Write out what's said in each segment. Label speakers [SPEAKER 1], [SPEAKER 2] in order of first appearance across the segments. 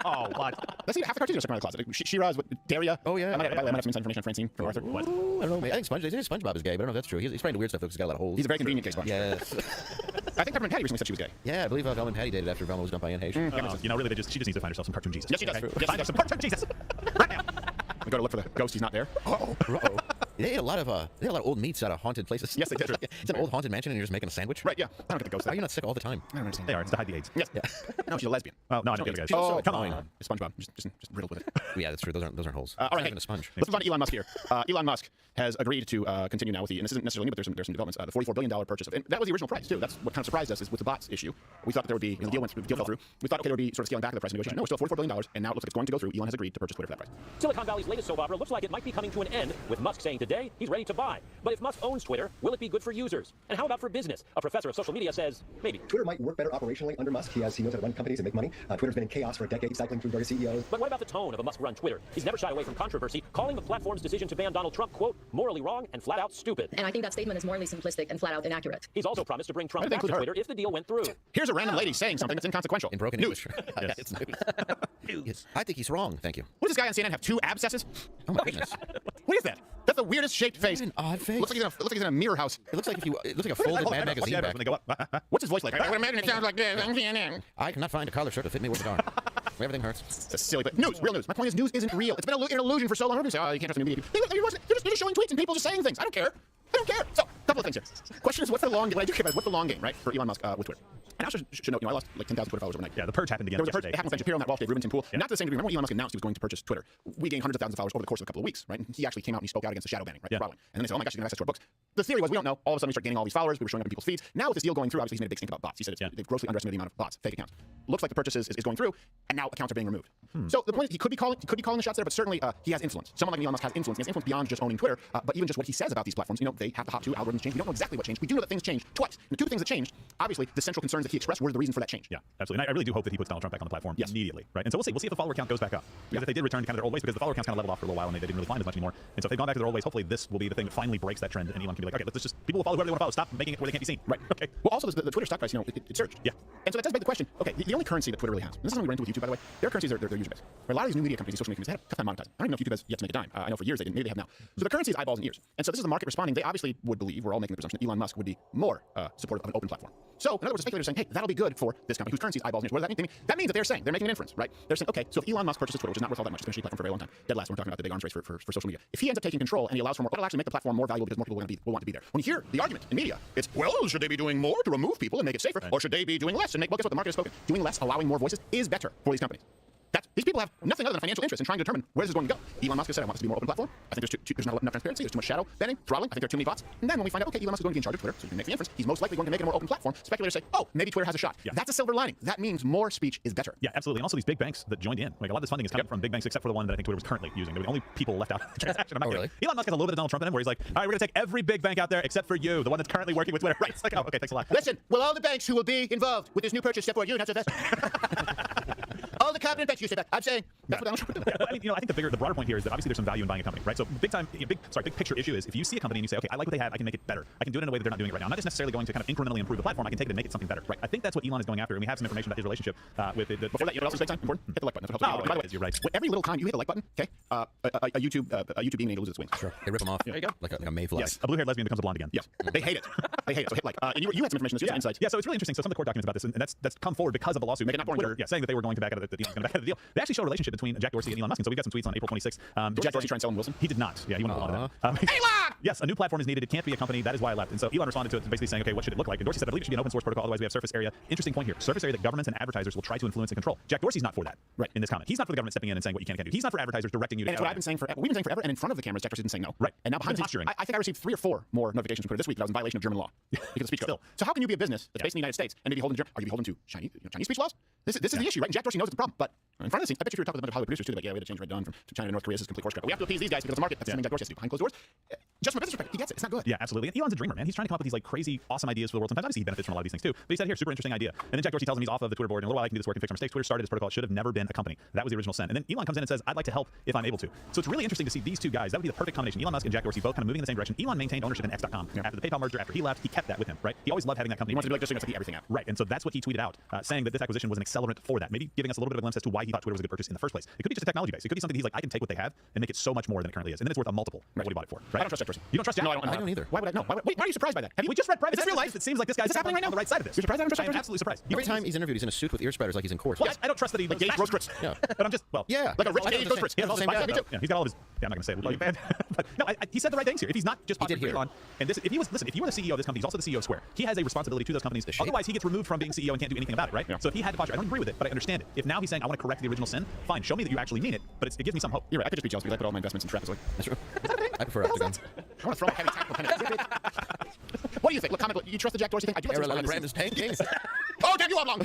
[SPEAKER 1] Oh, what?
[SPEAKER 2] Let's see, half the cartoons are stuck around the closet. She-Ra is what, Daria?
[SPEAKER 3] Oh, yeah.
[SPEAKER 2] I might have some inside information on Francine from Arthur.
[SPEAKER 1] What?
[SPEAKER 3] I don't know. I think SpongeBob is gay, but I don't know if that's true. He's probably into weird stuff, though, because he's got a lot of holes.
[SPEAKER 2] He's a very convenient gay Sponge.
[SPEAKER 3] Yes.
[SPEAKER 2] I think Velma and Patty recently said she was gay.
[SPEAKER 3] Yeah, I believe Velma and Patty dated after Velma was dumped by Anne Heche.
[SPEAKER 1] You know, really, she just needs to find herself some cartoon Jesus.
[SPEAKER 2] Yes, she does.
[SPEAKER 1] Okay?
[SPEAKER 2] Yes,
[SPEAKER 1] Find her some cartoon Jesus. Right now.
[SPEAKER 2] We go to look for the ghost. He's not there.
[SPEAKER 3] Uh-oh. They ate a lot of old meats out of haunted places.
[SPEAKER 2] Yes, they did.
[SPEAKER 3] It's an old haunted mansion, and you're just making a sandwich.
[SPEAKER 2] Right? Yeah. I don't get the ghost.
[SPEAKER 3] How are you not sick all the time?
[SPEAKER 2] I don't understand.
[SPEAKER 1] They are. It's to hide the AIDS.
[SPEAKER 2] Yes.
[SPEAKER 3] Yeah.
[SPEAKER 2] No, she's a lesbian.
[SPEAKER 1] Oh, no, I don't get it, guys.
[SPEAKER 2] Oh,
[SPEAKER 3] come
[SPEAKER 2] on.
[SPEAKER 3] on.
[SPEAKER 2] SpongeBob. Just riddled with it.
[SPEAKER 3] Yeah, that's true. Those aren't holes.
[SPEAKER 2] All right,
[SPEAKER 3] Even a sponge.
[SPEAKER 2] Let's move on to Elon Musk here. Elon Musk has agreed to continue now with and this isn't necessarily new, but there's some developments. The $44 billion purchase and that was the original price too. That's what kind of surprised us is with the bots issue. We thought that there would be, the deal fell through. We thought, okay, there would be sort of scaling back of the price negotiation. No, it's still $44 billion, and now it looks like it's going to go through. Elon has agreed to purchase Twitter for that price.
[SPEAKER 4] Silicon Valley's latest soap opera looks like it might be coming to an end, with Musk saying today he's ready to buy. But if Musk owns Twitter, will it be good for users? And how about for business? A professor of social media says maybe.
[SPEAKER 5] Twitter might work better operationally under Musk. He knows how to run companies and make money. Twitter's been in chaos for a decade, cycling through various CEOs.
[SPEAKER 4] But what about the tone of a Musk-run Twitter? He's never shied away from controversy, calling the platform's decision to ban Donald Trump, quote, morally wrong and flat out stupid.
[SPEAKER 6] And I think that statement is morally simplistic and flat out inaccurate.
[SPEAKER 4] He's also promised to bring Trump back to Twitter if the deal went through.
[SPEAKER 2] Here's a random lady saying something that's inconsequential.
[SPEAKER 3] In broken
[SPEAKER 2] news.
[SPEAKER 3] English. It's news. Yes. I think he's wrong. Thank you.
[SPEAKER 2] What does this guy on CNN have? 2 abscesses?
[SPEAKER 3] Oh my goodness.
[SPEAKER 2] What is that? That's the weirdest shaped face.
[SPEAKER 3] What an odd face.
[SPEAKER 2] Looks like he's in a mirror house.
[SPEAKER 3] It looks like a folded Mad Magazine back.
[SPEAKER 1] When they go up.
[SPEAKER 2] What's his voice like? I would imagine it sounds like this on CNN.
[SPEAKER 3] I cannot find a collar shirt to fit me with a darn. Everything hurts.
[SPEAKER 2] It's a silly, but news, real news. My point is, news isn't real. It's been an illusion for so long. Everybody say, oh, you can't trust the new media. They're just showing tweets and people just saying things. I don't care. So, a couple of things here. Question is, what's the long game? What I do care about is what's the long game, right, for Elon Musk with Twitter? And I also should note, I lost like 10,000 Twitter followers overnight.
[SPEAKER 1] Yeah, the purge happened again
[SPEAKER 2] There was a purge.
[SPEAKER 1] yesterday.
[SPEAKER 2] It happened with Ben Shapiro on that Wall Street Rivington pool.
[SPEAKER 1] Yeah.
[SPEAKER 2] Not to the same degree. Remember when Elon Musk announced he was going to purchase Twitter? We gained hundreds of thousands of followers over the course of a couple of weeks, right? And he actually came out and he spoke out against the shadow banning, right?
[SPEAKER 1] Yeah.
[SPEAKER 2] Throttling. And then they said, oh my gosh, you can have access to our books. The theory was, we don't know. All of a sudden we start gaining all these followers. We were showing up in people's feeds. Now with this deal going through, obviously he's made a big stink about bots. He said they've grossly underestimated the amount of bots, fake accounts. Looks like the purchase is going through, and now accounts are being removed. So the point is, he could be calling the shots there, but certainly he has influence. Someone like Elon Musk has influence. He has influence beyond just owning Twitter, but even just what he says about these platforms. They have to hop to, algorithms change. We don't know exactly what changed. We do know that things changed twice. And the 2 things that changed, obviously, the central concerns that he expressed were the reason for that change.
[SPEAKER 1] Yeah, absolutely. And I really do hope that he puts Donald Trump back on the platform immediately, right? And so we'll see. We'll see if the follower count goes back up. Because if they did return to kind of their old ways, because the follower count's kind of leveled off for a little while and they didn't really climb as much anymore. And so if they've gone back to their old ways, hopefully this will be the thing that finally breaks that trend and Elon can be like, okay, let's just, people will follow whoever they want to follow. Stop making it where they can't be seen.
[SPEAKER 2] Right.
[SPEAKER 1] Okay.
[SPEAKER 2] Well, also the Twitter stock price, it surged.
[SPEAKER 1] Yeah.
[SPEAKER 2] And so that does beg the question. Okay, the only currency that Twitter really has, and this is something we run into with YouTube, by the way, their currencies are their user base. A lot of these new media companies, social media companies, they have a tough time monetizing. I don't even know if YouTube has yet to make a dime. I know for years they didn't. Maybe they have now. So the currency is eyeballs and ears. And so this is the market responding. They obviously would believe, we're all making the presumption, that Elon Musk would be more supportive of an open platform. So in other words, the speculators are saying, hey, that'll be good for this company whose currency is eyeballs and ears. What does that mean? That means that they're making an inference, right? They're saying, okay, so if Elon Musk purchases Twitter, which is not worth all that much, it's been a shitty platform for a very long time, dead last, we're talking about the big arms race for social media. If he ends up taking control and he allows for more, it'll actually make the platform more valuable because more people will want to be there. When you hear the argument in media, it's, well, should they be doing more to remove people and make it safer, or should they be doing less and make, well, guess what, the market has spoken. Doing less, allowing more voices is better for these companies. These people have nothing other than financial interest in trying to determine where this is going to go. Elon Musk has said, I want this to be a more open platform. I think there's not enough transparency. There's too much shadow banning, throttling. I think there are too many bots. And then when we find out, okay, Elon Musk is going to be in charge of Twitter, so you can make the inference, he's most likely going to make it a more open platform. Speculators say, oh, maybe Twitter has a shot. Yeah. That's a silver lining. That means more speech is better.
[SPEAKER 1] Yeah, absolutely. And also these big banks that joined in. Like a lot of this funding is coming from big banks, except for the one that I think Twitter was currently using. They're the only people left out of the transaction. I'm not
[SPEAKER 3] really?
[SPEAKER 1] Elon Musk has a little bit of Donald Trump in him, where he's like, all right, we're going to take every big bank out there except for you, the one that's currently working with Twitter. Right. It's like, oh, okay, thanks a lot.
[SPEAKER 2] Listen, will all the banks who will be involved with this new purchase step forward, you not so fast. All the competent banks, you say that. I'm saying that's what Donald Trump would do.
[SPEAKER 1] I mean, I think the broader point here is that obviously there's some value in buying a company, right? So big picture issue is if you see a company and you say, okay, I like what they have, I can make it better. I can do it in a way that they're not doing it right now. I'm not just necessarily going to kind of incrementally improve the platform. I can take it and make it something better. Right. I think that's what Elon is going after, and we have some information about his relationship with it.
[SPEAKER 2] Before that, you know what else is big time? Important? Hit the like button. That's what helps. By the way,
[SPEAKER 1] you're right.
[SPEAKER 2] Every little time you hit the like button, okay, a YouTube being able to lose its wings.
[SPEAKER 3] Sure. They rip them off.
[SPEAKER 2] There you go.
[SPEAKER 3] Like a mayfly.
[SPEAKER 1] Yes. A blue-haired lesbian becomes a blonde again.
[SPEAKER 2] Yes. They hate it. They hate it. So hit like. And you had some information. Some insights.
[SPEAKER 1] Yeah. So it's really interesting. So some of the court documents about this, and that's come forward because of a lawsuit.
[SPEAKER 2] Make it not boring.
[SPEAKER 1] Twitter, saying that they were going to back out of the deal. They actually show a relationship between Jack Dorsey and Elon Musk. And so we got some tweets on April 26th.
[SPEAKER 2] Did Jack Dorsey try and sell him Wilson?
[SPEAKER 1] He did not. Yeah, he wouldn't hold on to that.
[SPEAKER 2] Elon!
[SPEAKER 1] Yes, a new platform is needed. It can't be a company. That is why I left. And so Elon responded to it, basically saying, okay, what should it look like? And Dorsey said, I believe it should be an open source protocol. Otherwise, we have surface area. Interesting point here. Surface area that governments and advertisers will try to influence and control. Jack Dorsey's not for that. Right. In this comment, he's not for the government stepping in and saying what you can and can't do. He's not for advertisers directing you to.
[SPEAKER 2] And it's what I've been saying forever. We've been saying forever. And in front of the cameras, Jack Dorsey didn't say no.
[SPEAKER 1] Right.
[SPEAKER 2] And now behind the scenes, I think I received 3 or 4 more notifications from Twitter this week that I was in violation of German law because of speech code. So how can you be a business that's based in the United States and be beholden to Are you beholden to Chinese speech laws? This is the issue, right? And Jack Dorsey knows it's a problem, but in front of the scenes, I bet you if you were talking to a bunch of Hollywood producers too, they're like, yeah, we had to change Red Dawn from China to North Korea. This is complete horse crap. But we have to appease these guys because it's a market. That's something Jack Dorsey has to do behind closed doors. Just from a business perspective, he gets it. It's not good.
[SPEAKER 1] Yeah, absolutely. And Elon's a dreamer, man. He's trying to come up with these like crazy, awesome ideas for the world. Sometimes obviously he benefits from a lot of these things too. But he said here, super interesting idea. And then Jack Dorsey tells him he's off of the Twitter board. In a little while I can do this work and fix our mistakes. Twitter started this protocol. It should have never been a company. That was the original send. And then Elon comes in and says, I'd like to help if I'm able to. So it's really interesting to see these two guys. That would be the perfect combination. Elon Musk and Jack Dorsey both kind of moving in the same direction. Elon maintained ownership in X.com. After the PayPal merger, after he left, he kept that with him, right? He always loved having that company.
[SPEAKER 2] He wants to be like, just so you can take everything out.
[SPEAKER 1] Right. And so that's what he tweeted out, saying that this acquisition was an accelerant for that. Maybe giving us a little bit of a glimpse as to why he thought Twitter was a good purchase in the first place. It could be just a technology base. It could be something he's like, I can take what they have and make it so much more than it currently is, and then it's worth a multiple of what he bought it for. Right?
[SPEAKER 2] I don't trust Jack Dorsey.
[SPEAKER 1] You don't trust Jack?
[SPEAKER 2] No,
[SPEAKER 3] I don't either.
[SPEAKER 2] Why would I? No. Why are you surprised by that?
[SPEAKER 1] We just read private.
[SPEAKER 2] Is this real life?
[SPEAKER 1] It seems like this guy's
[SPEAKER 2] happening right now?
[SPEAKER 1] on the right side of this.
[SPEAKER 2] You're surprised? I don't trust
[SPEAKER 1] I am
[SPEAKER 2] Jack Dorsey?
[SPEAKER 1] absolutely surprised.
[SPEAKER 3] Every time he's interviewed, he's in a suit with ear spreaders like he's in court.
[SPEAKER 1] Well, I don't trust that he
[SPEAKER 2] Like Gage Roast Grits.
[SPEAKER 3] Yeah.
[SPEAKER 1] But I'm just
[SPEAKER 3] Yeah.
[SPEAKER 2] Like a rich Gage Roast Grits.
[SPEAKER 1] He has all
[SPEAKER 3] Same
[SPEAKER 1] his
[SPEAKER 3] guy.
[SPEAKER 1] me too. Yeah, he's got all of his. Yeah, I'm not going to say it. We'll call you bad. But no, he said the right things here. If he's not just
[SPEAKER 3] He did
[SPEAKER 1] popular
[SPEAKER 3] here.
[SPEAKER 1] on, and this, if he was, listen, if you are the CEO of this company, he's also the CEO of Square. He has a responsibility to those companies. Otherwise, he gets removed from being CEO and can't do anything about it, right?
[SPEAKER 2] Yeah.
[SPEAKER 1] So if he had to posture, I don't agree with it, but I understand it. If now he's saying I want to correct the original sin, fine, show me that you actually mean it. But it gives me some hope.
[SPEAKER 2] You're right. I could just be jealous because I put all my investments in trapezoid.
[SPEAKER 3] That's true. I prefer Octagon.
[SPEAKER 2] I want to throw a heavy tactical pen. What do you think? Look, comment. You trust the Jack Dorsey thing? I do like to
[SPEAKER 3] Parallel
[SPEAKER 2] respond
[SPEAKER 3] brand
[SPEAKER 2] to
[SPEAKER 3] is
[SPEAKER 2] this.
[SPEAKER 3] tanking.
[SPEAKER 2] Oh, damn you, Oblong!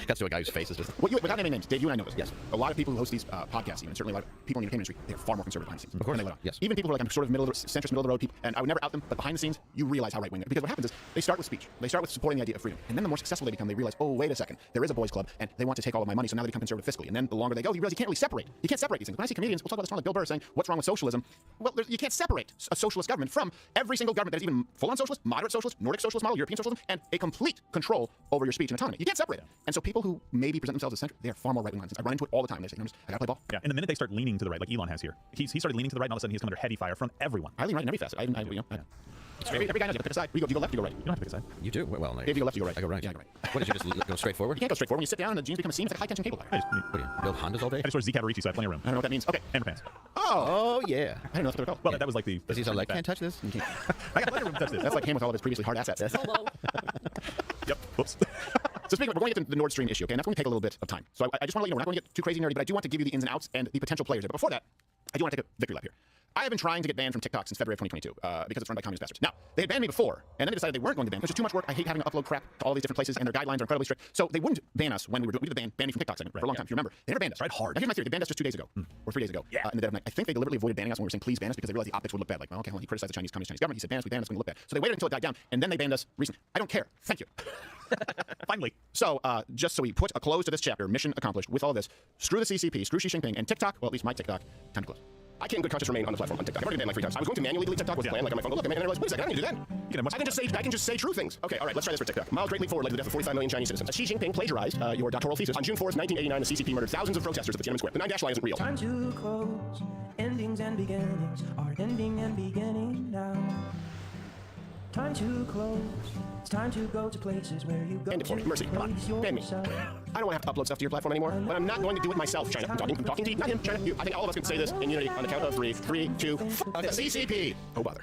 [SPEAKER 3] Cuts to a guy whose face is just...
[SPEAKER 2] Without naming names, Dave, you and I know this. Yes. A lot of people who host these podcasts, even certainly a lot of people in the entertainment industry, they're far more conservative behind the scenes.
[SPEAKER 3] Of course.
[SPEAKER 2] Than they let on.
[SPEAKER 3] Yes.
[SPEAKER 2] Even people who are like, I'm sort of centrist, middle of the road people, and I would never out them, but behind the scenes, you realize how right wing they're. Because what happens is they start with speech. They start with supporting the idea of freedom. And then the more successful they become, they realize, oh, wait a second, there is a boys club, and they want to take all of my money, so now they become conservative fiscally. And then the longer they go, you realize you can't really separate. You can't separate these things. When I see comedians, we'll talk about this one like Bill Burr saying, what's wrong with socialism? Well, you can't separate a socialist government from every single government that is even full-on socialist, moderate socialist, Nordic socialist model, European socialism, and a complete control over your speech and autonomy. You can't separate it. And so people who maybe present themselves as center, they are far more right-wing. I run into it all the time. They say, I gotta play ball.
[SPEAKER 1] Yeah, and the minute they start leaning to the right, like Elon has here, he started leaning to the right, and all of a sudden he's come under heavy fire from everyone.
[SPEAKER 2] I lean right in every facet. Every guy knows you gotta pick a side. You go left, you go right.
[SPEAKER 1] You don't have to pick a side.
[SPEAKER 3] You do? Well, no.
[SPEAKER 2] If you go left, you go right.
[SPEAKER 3] I go right.
[SPEAKER 2] Yeah, I go right.
[SPEAKER 3] What, did you just go straight forward?
[SPEAKER 2] You can't go straight forward. When you sit down and the jeans become a seam, it's like a high-tension cable wire.
[SPEAKER 3] What do you, build Hondas all day?
[SPEAKER 1] I just ordered Z Cavaricci, so I have plenty of room.
[SPEAKER 2] I don't know what that means. Okay.
[SPEAKER 1] And pants.
[SPEAKER 2] Oh,
[SPEAKER 3] Oh, yeah.
[SPEAKER 2] I didn't know that's what they're called.
[SPEAKER 1] Well, that was like the.
[SPEAKER 3] Because he's all like, can't touch this.
[SPEAKER 1] I got plenty of room to touch this.
[SPEAKER 2] That's like him with all of his previously hard assets.
[SPEAKER 1] Yep. Whoops.
[SPEAKER 2] So speaking of, we're going to get to the Nord Stream issue, okay? And that's going to take a little bit of time. So I just want to let you know, we're not going to get too crazy nerdy, but I do want to give you the ins and outs and the potential players there. But before that, I do want to take a victory lap here. I have been trying to get banned from TikTok since February of 2022 because it's run by communist bastards. Now, they had banned me before, and then they decided they weren't going to ban because it's too much work. I hate having to upload crap to all these different places, and their guidelines are incredibly strict. So they wouldn't ban us when we did the ban me from TikTok segment for a long time. If you remember, they never banned us.
[SPEAKER 1] Right, hard.
[SPEAKER 2] Now, here's my theory. They banned us just 2 days ago, or 3 days ago.
[SPEAKER 1] Yeah.
[SPEAKER 2] In the dead of night. I think they deliberately avoided banning us when we were saying please ban us because they realized the optics would look bad. Like, well, okay, well, he criticized the Chinese government. He said ban us, we banned us, it's going to look bad. So they waited until it died down, and then they banned us recently. I don't care. Thank you.
[SPEAKER 1] Finally.
[SPEAKER 2] So, just so we put a close to this chapter, mission accomplished with all this, screw the CCP, screw Xi Jinping, and TikTok, well, at least my TikTok, time to close. I can't in good conscience remain on the platform on TikTok. I've already banned like 3 times. I was going to manually delete TikTok with a plan, like on my phone. Look, and I realized, wait a second, I don't need to do that. I can just say true things. Okay, all right, let's try this for TikTok. Miles great leap forward led to the death of 45 million Chinese citizens. Xi Jinping plagiarized your doctoral thesis. On June 4th, 1989, the CCP murdered thousands of protesters at the Tiananmen Square. The 9-dash line isn't real.
[SPEAKER 7] Time to close. Endings and beginnings are ending and beginning now. Time to close. It's time to go to places where you go
[SPEAKER 2] End it for me.
[SPEAKER 7] to
[SPEAKER 2] Mercy, come on.
[SPEAKER 7] place
[SPEAKER 2] Ban me.
[SPEAKER 7] yourself.
[SPEAKER 2] I don't want to have to upload stuff to your platform anymore, but I'm not going to do it myself, China. I'm talking to you, not him, China. You. I think all of us can say this in unity on the count of 3. 3, 2, the CCP. Oh, bother.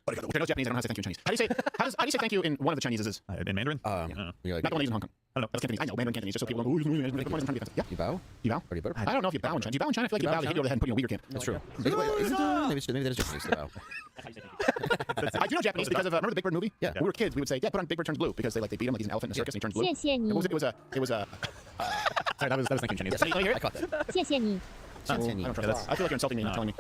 [SPEAKER 2] I know Japanese. I don't know how to say thank you in Chinese. How do you say thank you in one of the Chineses?
[SPEAKER 1] In Mandarin?
[SPEAKER 3] You're like,
[SPEAKER 2] Not the one they use in Hong Kong.
[SPEAKER 1] I don't know.
[SPEAKER 2] That's Cantonese. I know, Mandarin Cantonese. Just so people don't go, yeah.
[SPEAKER 3] you bow?
[SPEAKER 2] You bow?
[SPEAKER 3] Or you burp?
[SPEAKER 2] I don't know if you bow in China. Do you bow in China? I feel like you bow, they hit you over the head and put you in a Uyghur camp.
[SPEAKER 3] That's true. Maybe that is Japanese, the bow.
[SPEAKER 2] I do know Japanese because of remember the Big Bird movie?
[SPEAKER 3] Yeah.
[SPEAKER 2] When we were kids, we would say, yeah, put on Big Bird turns blue because they beat him like he's an elephant in a circus and he turns blue.
[SPEAKER 8] 谢谢你
[SPEAKER 2] It was a sorry, that was thank you in Chinese. Let me hear
[SPEAKER 3] I
[SPEAKER 2] it.
[SPEAKER 3] caught that.
[SPEAKER 8] 谢谢你
[SPEAKER 2] I don't trust that. I feel like you're insulting me and not telling me.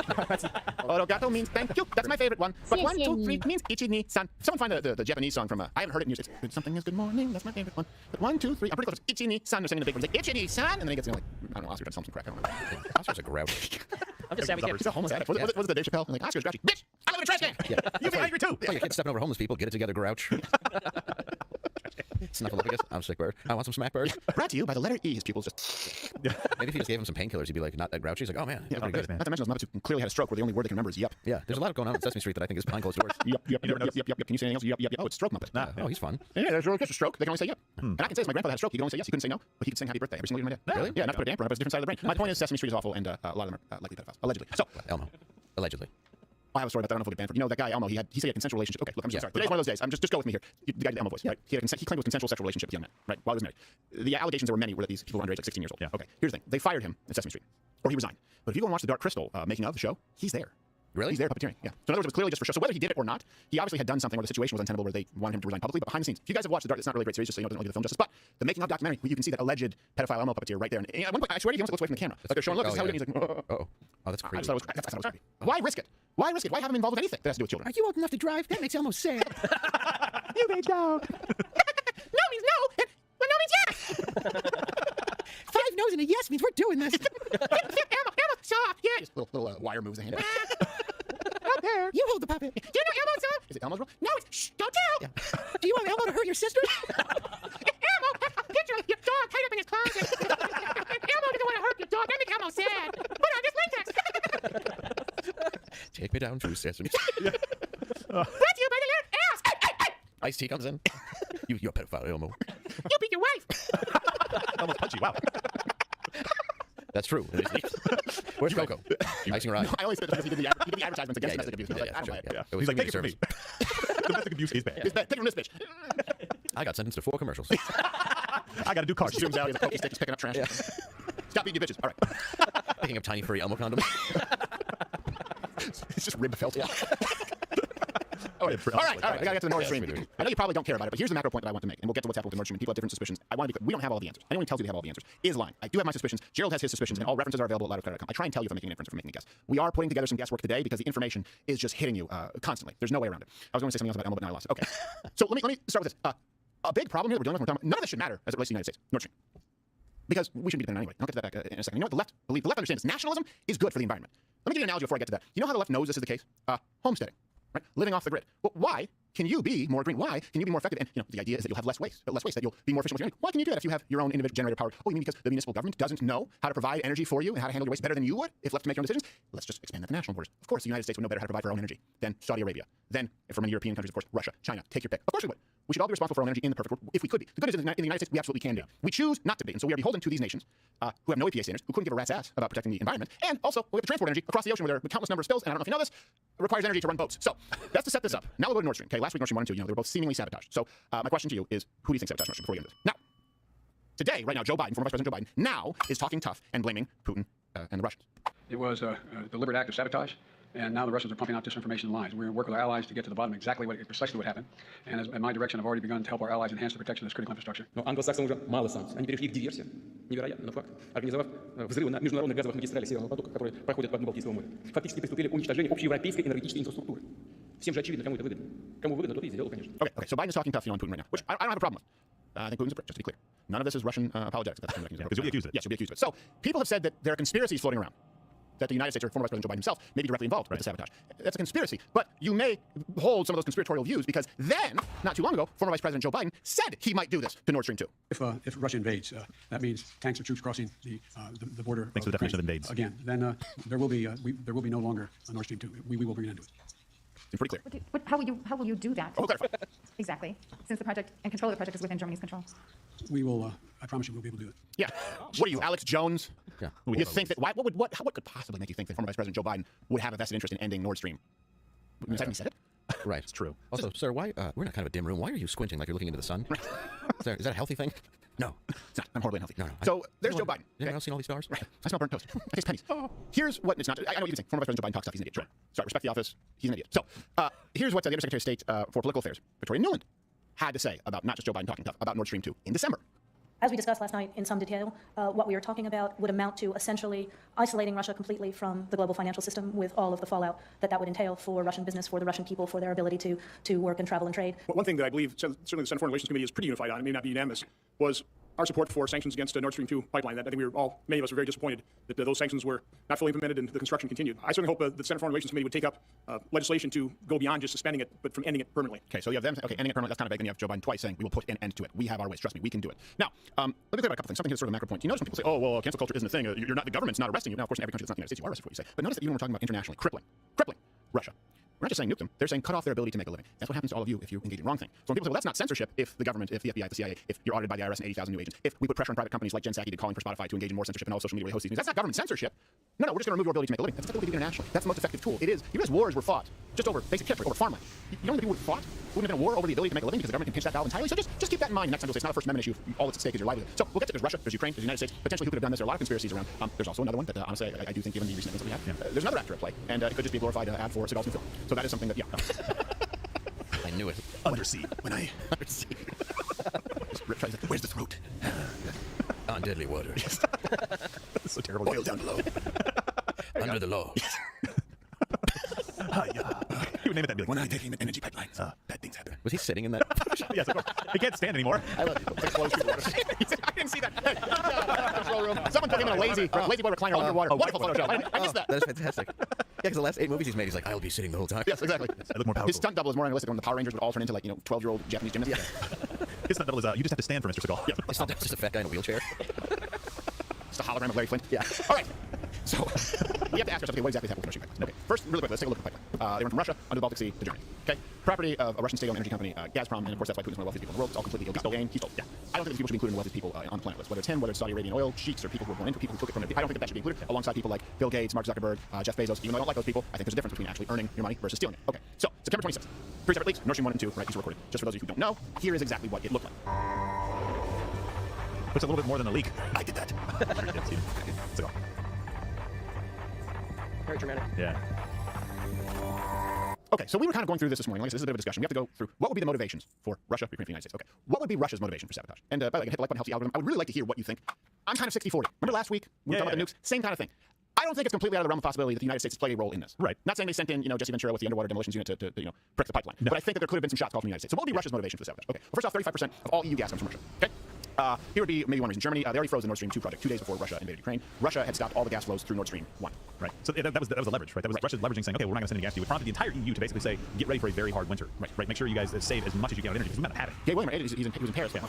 [SPEAKER 2] Odogato means thank you. That's my favorite one. But 1, 2, 3 means ichi ni san. Someone find the Japanese song from I haven't heard it in years. It's something is good morning. That's my favorite one. But 1, 2, 3. I'm pretty close. Ichi ni san. They're singing the big words like ichi ni san, and then he gets like I don't know. Oscar does something crack. I don't know.
[SPEAKER 3] Oscar's a grouch.
[SPEAKER 4] I'm just saying we
[SPEAKER 2] He's a homeless addict. Was it the Dave Chappelle? Like Oscar's grouchy. Bitch, I live in a trash can.
[SPEAKER 1] You feel angry too.
[SPEAKER 3] Oh, your kid's stepping over homeless people. Get it together, grouch. Snuffleupagus. I'm sick bird. I want some smack bird.
[SPEAKER 2] Brought to you by the letter E. His pupils just.
[SPEAKER 3] Maybe if you just gave him some painkillers, he'd be like not that grouchy. He's like, oh man,
[SPEAKER 2] Yeah,
[SPEAKER 3] pretty good.
[SPEAKER 1] man.
[SPEAKER 2] Not to mention those Muppets who clearly had a stroke where the only word they can remember is yep.
[SPEAKER 3] Yeah, there's a lot going on Sesame Street that I think is behind closed doors.
[SPEAKER 2] Yep. Can you say anything else? Yep. Oh, it's stroke Muppet.
[SPEAKER 1] Nah.
[SPEAKER 3] Oh, he's fun.
[SPEAKER 2] Yeah, there's a stroke. They can only say yep. And I can say this. My grandfather had a stroke. He could only say yes. He couldn't say no, but he could sing happy birthday every single year of my day.
[SPEAKER 3] Really?
[SPEAKER 2] Yeah, not to put a damper on it, but it's a different side of the brain. My point is Sesame Street is awful, and a lot of them are likely pedophiles, allegedly. So,
[SPEAKER 3] Elmo, allegedly.
[SPEAKER 2] I have a story about that. I don't know if we'll get banned for. You know, that guy Elmo. He said he had a consensual relationship. Okay, look, I'm just sorry. Today's one of those days. Just go with me here. The guy did the Elmo voice, right? He claimed it was a consensual sexual relationship with young men, right? While he was married. The allegations there were many were that these people were underage, like 16 years old.
[SPEAKER 1] Yeah.
[SPEAKER 2] Okay. Here's the thing. They fired him at Sesame Street, or he resigned. But if you go and watch the Dark Crystal making of the show, he's there.
[SPEAKER 3] Really?
[SPEAKER 2] He's there puppeteering. Yeah. So in other words, it was clearly just for show. So whether he did it or not, he obviously had done something where the situation was untenable where they wanted him to resign publicly. But behind the scenes, if you guys have watched the Dark, it's not really a great series, just so you know, it doesn't really do the film justice. But the making of documentary, you can see that alleged pedophile Elmo puppeteer right there. And at one point, I swear to you, he almost looks away from the camera. Like they're showing, look, this is how we did it. He's like,
[SPEAKER 3] Oh, that's
[SPEAKER 2] I
[SPEAKER 3] crazy.
[SPEAKER 2] just thought it was creepy. Why risk it? Why risk it? Why have him involved with anything that has to do with children?
[SPEAKER 3] Are you old enough to drive? That makes Elmo sad.
[SPEAKER 2] You aged out. No means no, and well, no means yes.
[SPEAKER 3] 5 no's and a yes means we're doing this.
[SPEAKER 2] Elmo, soft, yeah. Just little wire moves the hand. Up there.
[SPEAKER 3] You hold the puppet.
[SPEAKER 2] Do you know Elmo's soft? Is it Elmo's role? No, it's shh, don't tell.
[SPEAKER 3] Do you want Elmo to hurt your sisters?
[SPEAKER 2] Elmo
[SPEAKER 3] down to Sesame.
[SPEAKER 2] Brought to you by the Lord Ass.
[SPEAKER 3] Ice-T comes in. You're a pedophile, Elmo.
[SPEAKER 2] You beat your wife.
[SPEAKER 1] Almost punchy. Wow.
[SPEAKER 3] That's true. Where's Coco? Icing her eye.
[SPEAKER 2] No, I only said it because he did the advertisements against domestic abuse. I was like, I don't buy it.
[SPEAKER 3] Yeah.
[SPEAKER 1] He's like, take it from me. Domestic abuse is bad.
[SPEAKER 2] It's bad. Take it from this bitch.
[SPEAKER 3] I got sentenced to 4 commercials.
[SPEAKER 1] I got to do cards.
[SPEAKER 2] Zooms out. He's a pokey stick. He's picking up trash.
[SPEAKER 3] Yeah.
[SPEAKER 2] Stop beating your bitches. All right.
[SPEAKER 3] Picking up tiny furry Elmo condoms.
[SPEAKER 2] It's just rib felt.
[SPEAKER 1] Yeah.
[SPEAKER 2] All right. I gotta get to the Nord Stream.
[SPEAKER 3] Yes, we do.
[SPEAKER 2] I know you probably don't care about it, but here's the macro point that I want to make, and we'll get to what's happening with the Nord Stream. People have different suspicions. I want to be clear. We don't have all the answers. Anyone who tells you they have all the answers is lying. I do have my suspicions. Gerald has his suspicions, and all references are available at loudercredit.com. I try and tell you if I'm making an inference or making a guess. We are putting together some guesswork today because the information is just hitting you constantly. There's no way around it. I was going to say something else about Elmo, but now I lost it. Okay. So let me start with this. A big problem here that we're dealing with, none of this should matter as it relates to the United States. Nord Stream. Because we shouldn't be dependent anyway. I'll get to that back in a second. You know what the left believe? The left understands nationalism is good for the environment. Let me give you an analogy before I get to that. You know how the left knows this is the case? Homesteading, right? Living off the grid. Well, why can you be more green? Why can you be more effective? And the idea is that you'll have less waste, that you'll be more efficient with your energy. Why can you do that if you have your own individual generator power? Oh, you mean because the municipal government doesn't know how to provide energy for you and how to handle your waste better than you would if left to make your own decisions? Let's just expand that to national borders. Of course, the United States would know better how to provide for our own energy than Saudi Arabia. Then, for many European countries, of course, Russia, China, take your pick. Of course we would. We should all be responsible for our own energy in the perfect world if we could be. The good is in the United States, we absolutely can be. We choose not to be. And so we are beholden to these nations who have no EPA standards, who couldn't give a rat's ass about protecting the environment. And also, we have to transport energy across the ocean where there are countless number of spills. And I don't know if you know this, it requires energy to run boats. So that's to set this up. Now we'll go to Nord Stream. Okay, last week Nord Stream 1 and 2, they were both seemingly sabotaged. So my question to you is, who do you think sabotaged Nord Stream before we get into this? Now, today, right now, Joe Biden, former Vice President Joe Biden, now is talking tough and blaming Putin and the Russians.
[SPEAKER 8] It was a deliberate act of sabotage, and now the Russians are pumping out disinformation and lies. We're going to work with our allies to get to the bottom of precisely what happened. And in my direction, I've already begun to help our allies enhance the protection of this critical infrastructure.
[SPEAKER 9] Но англосаксам уже мало санкций. Они перешли к диверсии. Невероятно, но факт. Организовав взрывы на международных газовых магистралях Северного потока, которые проходят по дну Балтийского моря. Фактически приступили к уничтожению общеевропейской энергетической инфраструктуры. Всем же очевидно, кому это выгодно. Кому выгодно, тот и сделал, конечно.
[SPEAKER 2] Okay, so Biden is talking tough on Putin right now, which I don't have a problem with. I think Putin's a prick, just to be clear. None of this is Russian apologetics. That's the
[SPEAKER 1] Because you'll be accused of it.
[SPEAKER 2] Yes, you'll be accused of it. So people have said that there are conspiracies floating around that the United States or former Vice President Joe Biden himself may be directly involved with the sabotage. That's a conspiracy. But you may hold some of those conspiratorial views because then, not too long ago, former Vice President Joe Biden said he might do this to Nord Stream 2.
[SPEAKER 8] If Russia invades, that means tanks or troops crossing the border.
[SPEAKER 1] Thanks for the definition of invades.
[SPEAKER 8] Again, then there will be no longer a Nord Stream 2. We will bring an end to it.
[SPEAKER 2] It's pretty clear.
[SPEAKER 10] How will you do that?
[SPEAKER 2] Oh, clarify.
[SPEAKER 10] Exactly. Since the project and control of the project is within Germany's control.
[SPEAKER 8] We will. I promise you, we'll be able to do it.
[SPEAKER 2] Yeah. What are you, Alex Jones?
[SPEAKER 3] Yeah.
[SPEAKER 2] You think that? What could possibly make you think that former Vice President Joe Biden would have a vested interest in ending Nord Stream? Is that he said it?
[SPEAKER 3] Right.
[SPEAKER 1] It's true.
[SPEAKER 3] Also, sir, why we're in a kind of a dim room. Why are you squinting like you're looking into the sun? Is that a healthy thing? No.
[SPEAKER 2] It's not. I'm horribly unhealthy.
[SPEAKER 3] No.
[SPEAKER 2] So there's Joe Biden.
[SPEAKER 3] Anyone else seen all these stars?
[SPEAKER 2] Right. I smell burnt toast. I taste pennies. Here's what it's not. I know what you think. Former Vice President Joe Biden talks stuff. He's an idiot. Sure. Sorry. Respect the office. He's an idiot. So here's what the Undersecretary of State for Political Affairs, Victoria Nuland, had to say about not just Joe Biden talking tough, about Nord Stream 2 in December.
[SPEAKER 11] As we discussed last night in some detail, what we were talking about would amount to essentially isolating Russia completely from the global financial system with all of the fallout that would entail for Russian business, for the Russian people, for their ability to work and travel and trade.
[SPEAKER 12] One thing that I believe certainly the Senate Foreign Relations Committee is pretty unified on, it may not be unanimous, was our support for sanctions against the Nord Stream 2 pipeline. That I think many of us were very disappointed that those sanctions were not fully implemented and the construction continued. I certainly hope the Senate Foreign Relations Committee would take up legislation to go beyond just suspending it, but from ending it permanently.
[SPEAKER 2] Okay, so you have them, ending it permanently, that's kind of vague, and you have Joe Biden twice saying, we will put an end to it. We have our ways, trust me, we can do it. Now, let me clear about a couple things, something that's sort of a macro point. You notice when people say, oh, well, cancel culture isn't a thing, the government's not arresting you. Now, of course, in every country that's not the United States, you are arrested for what you say. But notice that even when we're talking about internationally, crippling Russia. We're not just saying nuke them, they're saying cut off their ability to make a living. That's what happens to all of you if you engage in the wrong thing. So when people say, well, that's not censorship if the government, if the FBI, if the CIA, if you're audited by the IRS and 80,000 new agents, if we put pressure on private companies like Jen Psaki did calling for Spotify to engage in more censorship and all social media where they host these news, that's not government censorship. No, we're just going to remove your ability to make a living. That's what we do internationally. That's the most effective tool. It is. You guys' wars were fought just over basic territory, over farmland. You know the people who fought wouldn't have been a war over the ability to make a living because the government can pinch that valve entirely. So just keep that in mind. Next time you'll say it's not a First Amendment issue. All that's at stake is your livelihood. So we'll get to there's Russia, there's Ukraine, there's the United States. Potentially who could have done this? There are a lot of conspiracies around. There's also another one that honestly I do think given the recent events that we have, there's another actor at play, and it could just be a glorified ad for Seagal's new film. So that is something that
[SPEAKER 3] I knew it.
[SPEAKER 1] Undersea.
[SPEAKER 3] Undersea.
[SPEAKER 2] Where's the throat?
[SPEAKER 3] On deadly water.
[SPEAKER 1] That's so terrible.
[SPEAKER 2] Oil down below.
[SPEAKER 3] Under the law.
[SPEAKER 1] You would name it that and be like,
[SPEAKER 2] When I take in energy pipelines, bad things happen.
[SPEAKER 3] Was he sitting in that?
[SPEAKER 1] yes, of course. He can't stand anymore.
[SPEAKER 3] I love you.
[SPEAKER 2] I didn't see that. Someone put him in a lazy boy recliner underwater. Wonderful photo show. I missed that.
[SPEAKER 3] That is fantastic. Yeah, because the last 8 movies he's made, he's like, I'll be sitting the whole time.
[SPEAKER 2] Yes, exactly.
[SPEAKER 1] I look more powerful.
[SPEAKER 2] His stunt double is more unrealistic when the Power Rangers would all turn into 12-year-old Japanese gymnasts.
[SPEAKER 1] Yeah. His stunt double is you just have to stand for Mr. Seagal.
[SPEAKER 2] Yeah.
[SPEAKER 3] It's not just a fat guy in a wheelchair.
[SPEAKER 2] It's a hologram of Larry Flint.
[SPEAKER 3] Yeah.
[SPEAKER 2] All right. So we have to ask ourselves, okay, what exactly happened with the Nord Stream pipeline? Okay. First, really quick, let's take a look at the pipeline. They run from Russia under the Baltic Sea to Germany. Okay, property of a Russian state-owned energy company, Gazprom, and of course that's why Putin's one of the wealthiest people in the world. It's all completely illegal. Gain. He stole. Yeah. I don't think these people should be included in the wealthiest people on the planet list. Whether it's him, whether it's Saudi Arabian oil sheiks, or people who were born into people who took it from their. I don't think that should be included alongside people like Bill Gates, Mark Zuckerberg, Jeff Bezos. Even though I don't like those people, I think there's a difference between actually earning your money versus stealing it. Okay, so September 26th, 3 separate leaks, Nord Stream 1 and 2. Right, these are recorded. Just for those of you who don't know, here is exactly what it looked like.
[SPEAKER 1] Looks a little bit more than a leak.
[SPEAKER 2] I did that.
[SPEAKER 1] So,
[SPEAKER 9] Very dramatic.
[SPEAKER 1] yeah.
[SPEAKER 2] Okay, so we were kind of going through this morning. Like I said, this is a bit of a discussion. We have to go through what would be the motivations for Russia, Ukraine, the United States. Okay, what would be Russia's motivation for sabotage? And by the way, hit the like button, helps the algorithm. I would really like to hear what you think. I'm kind of 60-40. Remember last week we were talking about the nukes? Same kind of thing. I don't think it's completely out of the realm of possibility that the United States has played a role in this.
[SPEAKER 1] Right.
[SPEAKER 2] Not saying they sent in, Jesse Ventura with the underwater demolitions unit to prick the pipeline. No. But I think that there could have been some shots called from the United States. So what would be Russia's motivation for the sabotage? Okay. Well, first off, 35% of all EU gas comes from Russia. Okay. Here would be maybe one reason. Germany, they already froze the Nord Stream 2 project 2 days before Russia invaded Ukraine. Russia had stopped all the gas flows through Nord Stream 1.
[SPEAKER 1] Right. So that was the leverage, right? That was Russia's leveraging, saying, okay, we're not going to send any gas to you. It prompted the entire EU to basically say, get ready for a very hard winter. Right. Make sure you guys save as much as you can on energy because we might not have it.
[SPEAKER 2] Yeah, William, he was in Paris. Yeah.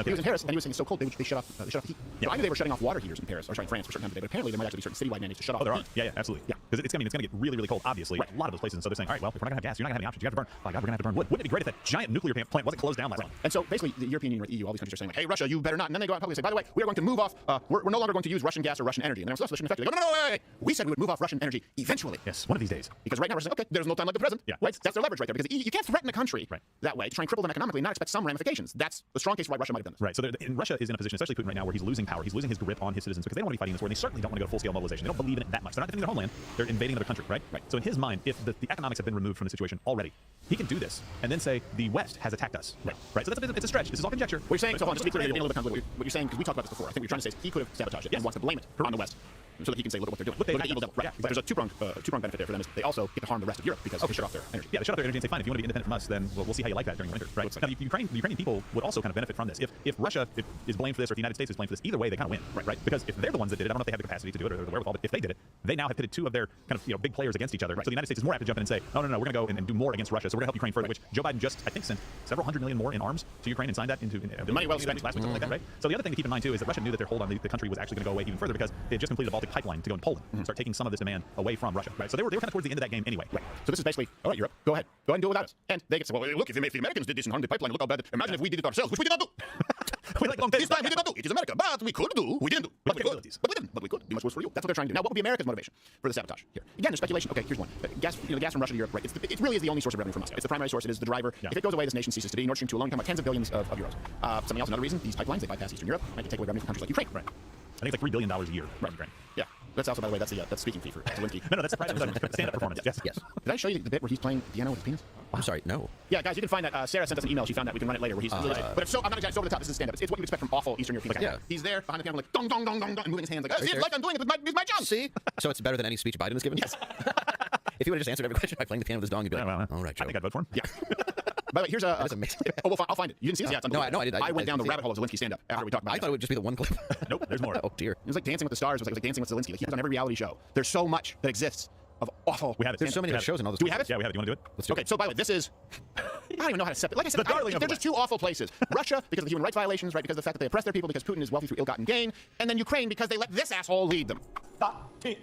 [SPEAKER 2] He was in Paris, and he was saying it's so cold they shut off the heat. Yeah. I knew they were shutting off water heaters in Paris, or sorry, in France for certain times of day, but apparently there might actually be certain citywide mandates to shut off.
[SPEAKER 1] Oh, there
[SPEAKER 2] the
[SPEAKER 1] are.
[SPEAKER 2] heat.
[SPEAKER 1] Yeah, absolutely. Yeah, because it's going to get really, really cold. Obviously, a lot of those places, and so they're saying, all right, well, if we're not going to have gas, you're not going to have any options. You have to burn. Oh God, we're going to have to burn wood. Wouldn't it be great if that giant nuclear plant wasn't closed down last month?
[SPEAKER 2] And so basically, the European Union, or the EU, all these countries are saying, like, hey, Russia, you better not. And then they go out publicly and say, by the way, we are going to move off. We're no longer going to use Russian gas or Russian energy. And they're so effectively. They go, no, wait. We said we would move off Russian energy eventually.
[SPEAKER 1] Yes, one of these days.
[SPEAKER 2] Because right now we're saying, okay, there's no time like the present.
[SPEAKER 1] Yeah.
[SPEAKER 2] Right. That's their leverage right there. Because you can't threaten a country that way to try and cripple them economically and not expect some ramifications. That's the strong case for why Russia might have done this.
[SPEAKER 1] Right. So Russia is in a position, especially Putin right now, where he's losing power. He's losing his grip on his citizens because they don't want to be fighting this war. And they certainly don't want to go full-scale mobilization. They don't believe in it that much. They're not defending their homeland. They're invading another country. Right. So in his mind, if the economics have been removed from the situation already, he can do this and then say the West has attacked us. Right. So it's a stretch. This is all conjecture.
[SPEAKER 2] What you're saying, so hold on, just to be clear, you're getting a little bit convoluted. What you're saying, because we talked about this before, I think what you're trying to say is he could have sabotaged it and wants to blame it on the West, so that he can say, look at what they're doing. Look at the evil devil. Right. But there's a two-pronged benefit there for them. Is they also get to harm the rest of Europe because they shut off their energy.
[SPEAKER 1] Yeah, they shut off their energy and say, fine, if you want to be independent from us, then we'll see how you like that during the winter. Right. Now, the Ukrainian people would also kind of benefit from this. If Russia is blamed for this, or if the United States is blamed for this, either way, they kind of win. Right. Because if they're the ones that did it, I don't know if they have the capacity to do it or the wherewithal, but if they did it, they now have pitted two of their kind of big players against each other. So the United States is more apt to jump in and say, no, we're going to go and do more against Russia. So we're going to help Ukraine further, which Joe Biden just, I think, sent several $100 million more in arms to Ukraine and signed that into
[SPEAKER 2] the money well spent
[SPEAKER 1] last week, something like that, right? So the other thing to keep in mind too is that Russia knew that their hold on the country was actually going to go away even further because they had just completed a Baltic pipeline to go in Poland and start taking some of this demand away from Russia. Right. So they were kind of towards the end of that game anyway. Right.
[SPEAKER 2] So this is basically, all right, Europe, go ahead and do it without us. And they get to say, well, look, if the Americans did this and harmed the pipeline, look how bad. Imagine if we did it ourselves, which we did not do. This time we did not do. It is America, but we could do. We didn't do. But we could. But we didn't. But we could. Be much worse for you. That's what they're trying to do. Now, what would be America's motivation for the sabotage here? Again, there's speculation. Okay, here's one. Gas, the gas from Russia to Europe, right? It really is the only source of revenue for Moscow. It's the primary source. It is the driver. Yeah. If it goes away, this nation ceases to be. Nord Stream 2 alone, talking about tens of billions of euros. Something else, another reason, these pipelines, they bypass Eastern Europe, might take away revenue from countries like Ukraine.
[SPEAKER 1] Right. I think it's like $3 billion a year. Right.
[SPEAKER 2] Yeah. That's also, by the way, that's the speaking fee for Zelensky.
[SPEAKER 1] No, that's the private stand-up performance. Yes.
[SPEAKER 2] Did I show you the bit where he's playing piano with his penis?
[SPEAKER 3] I'm sorry, no.
[SPEAKER 2] Yeah, guys, you can find that. Sarah sent us an email. She found that. We can run it later. Where he's, but if so, I'm not exactly. It's over the top. This is stand-up. It's what you expect from awful Eastern European guys.
[SPEAKER 3] Yeah.
[SPEAKER 2] He's there behind the piano, like dong dong dong dong dong, and moving his hands like, it's like I'm doing it with my job.
[SPEAKER 3] See? So it's better than any speech Biden has given.
[SPEAKER 2] Yes.
[SPEAKER 3] If he would have just answered every question by playing the piano with his dong, you'd be like, all right, Joe.
[SPEAKER 1] I think I'd vote for him.
[SPEAKER 2] Yeah. By the way, here's a.
[SPEAKER 3] That's amazing.
[SPEAKER 2] Oh, well, I'll find it. You didn't see this yet?
[SPEAKER 3] No, I did.
[SPEAKER 2] I went down the rabbit hole of Zelensky stand-up after we talked about it.
[SPEAKER 3] I thought it would just be the one clip.
[SPEAKER 1] Nope, there's more.
[SPEAKER 3] Oh, dear.
[SPEAKER 2] It was like Dancing with the Stars. It was like Dancing with Zelensky. Like he was on every reality show. There's so much that exists of awful.
[SPEAKER 1] We have it.
[SPEAKER 3] There's so many shows and all this.
[SPEAKER 2] Do we have it?
[SPEAKER 1] Yeah, we have it. Do you want to do it?
[SPEAKER 3] Let's do it.
[SPEAKER 2] Okay, so by the way, this is. I don't even know how to set it. Like I said, they're just two awful places. Russia, because of the human rights violations, right? Because of the fact that they oppress their people, because Putin is wealthy through ill-gotten gain. And then Ukraine, because they let this asshole lead them.
[SPEAKER 1] And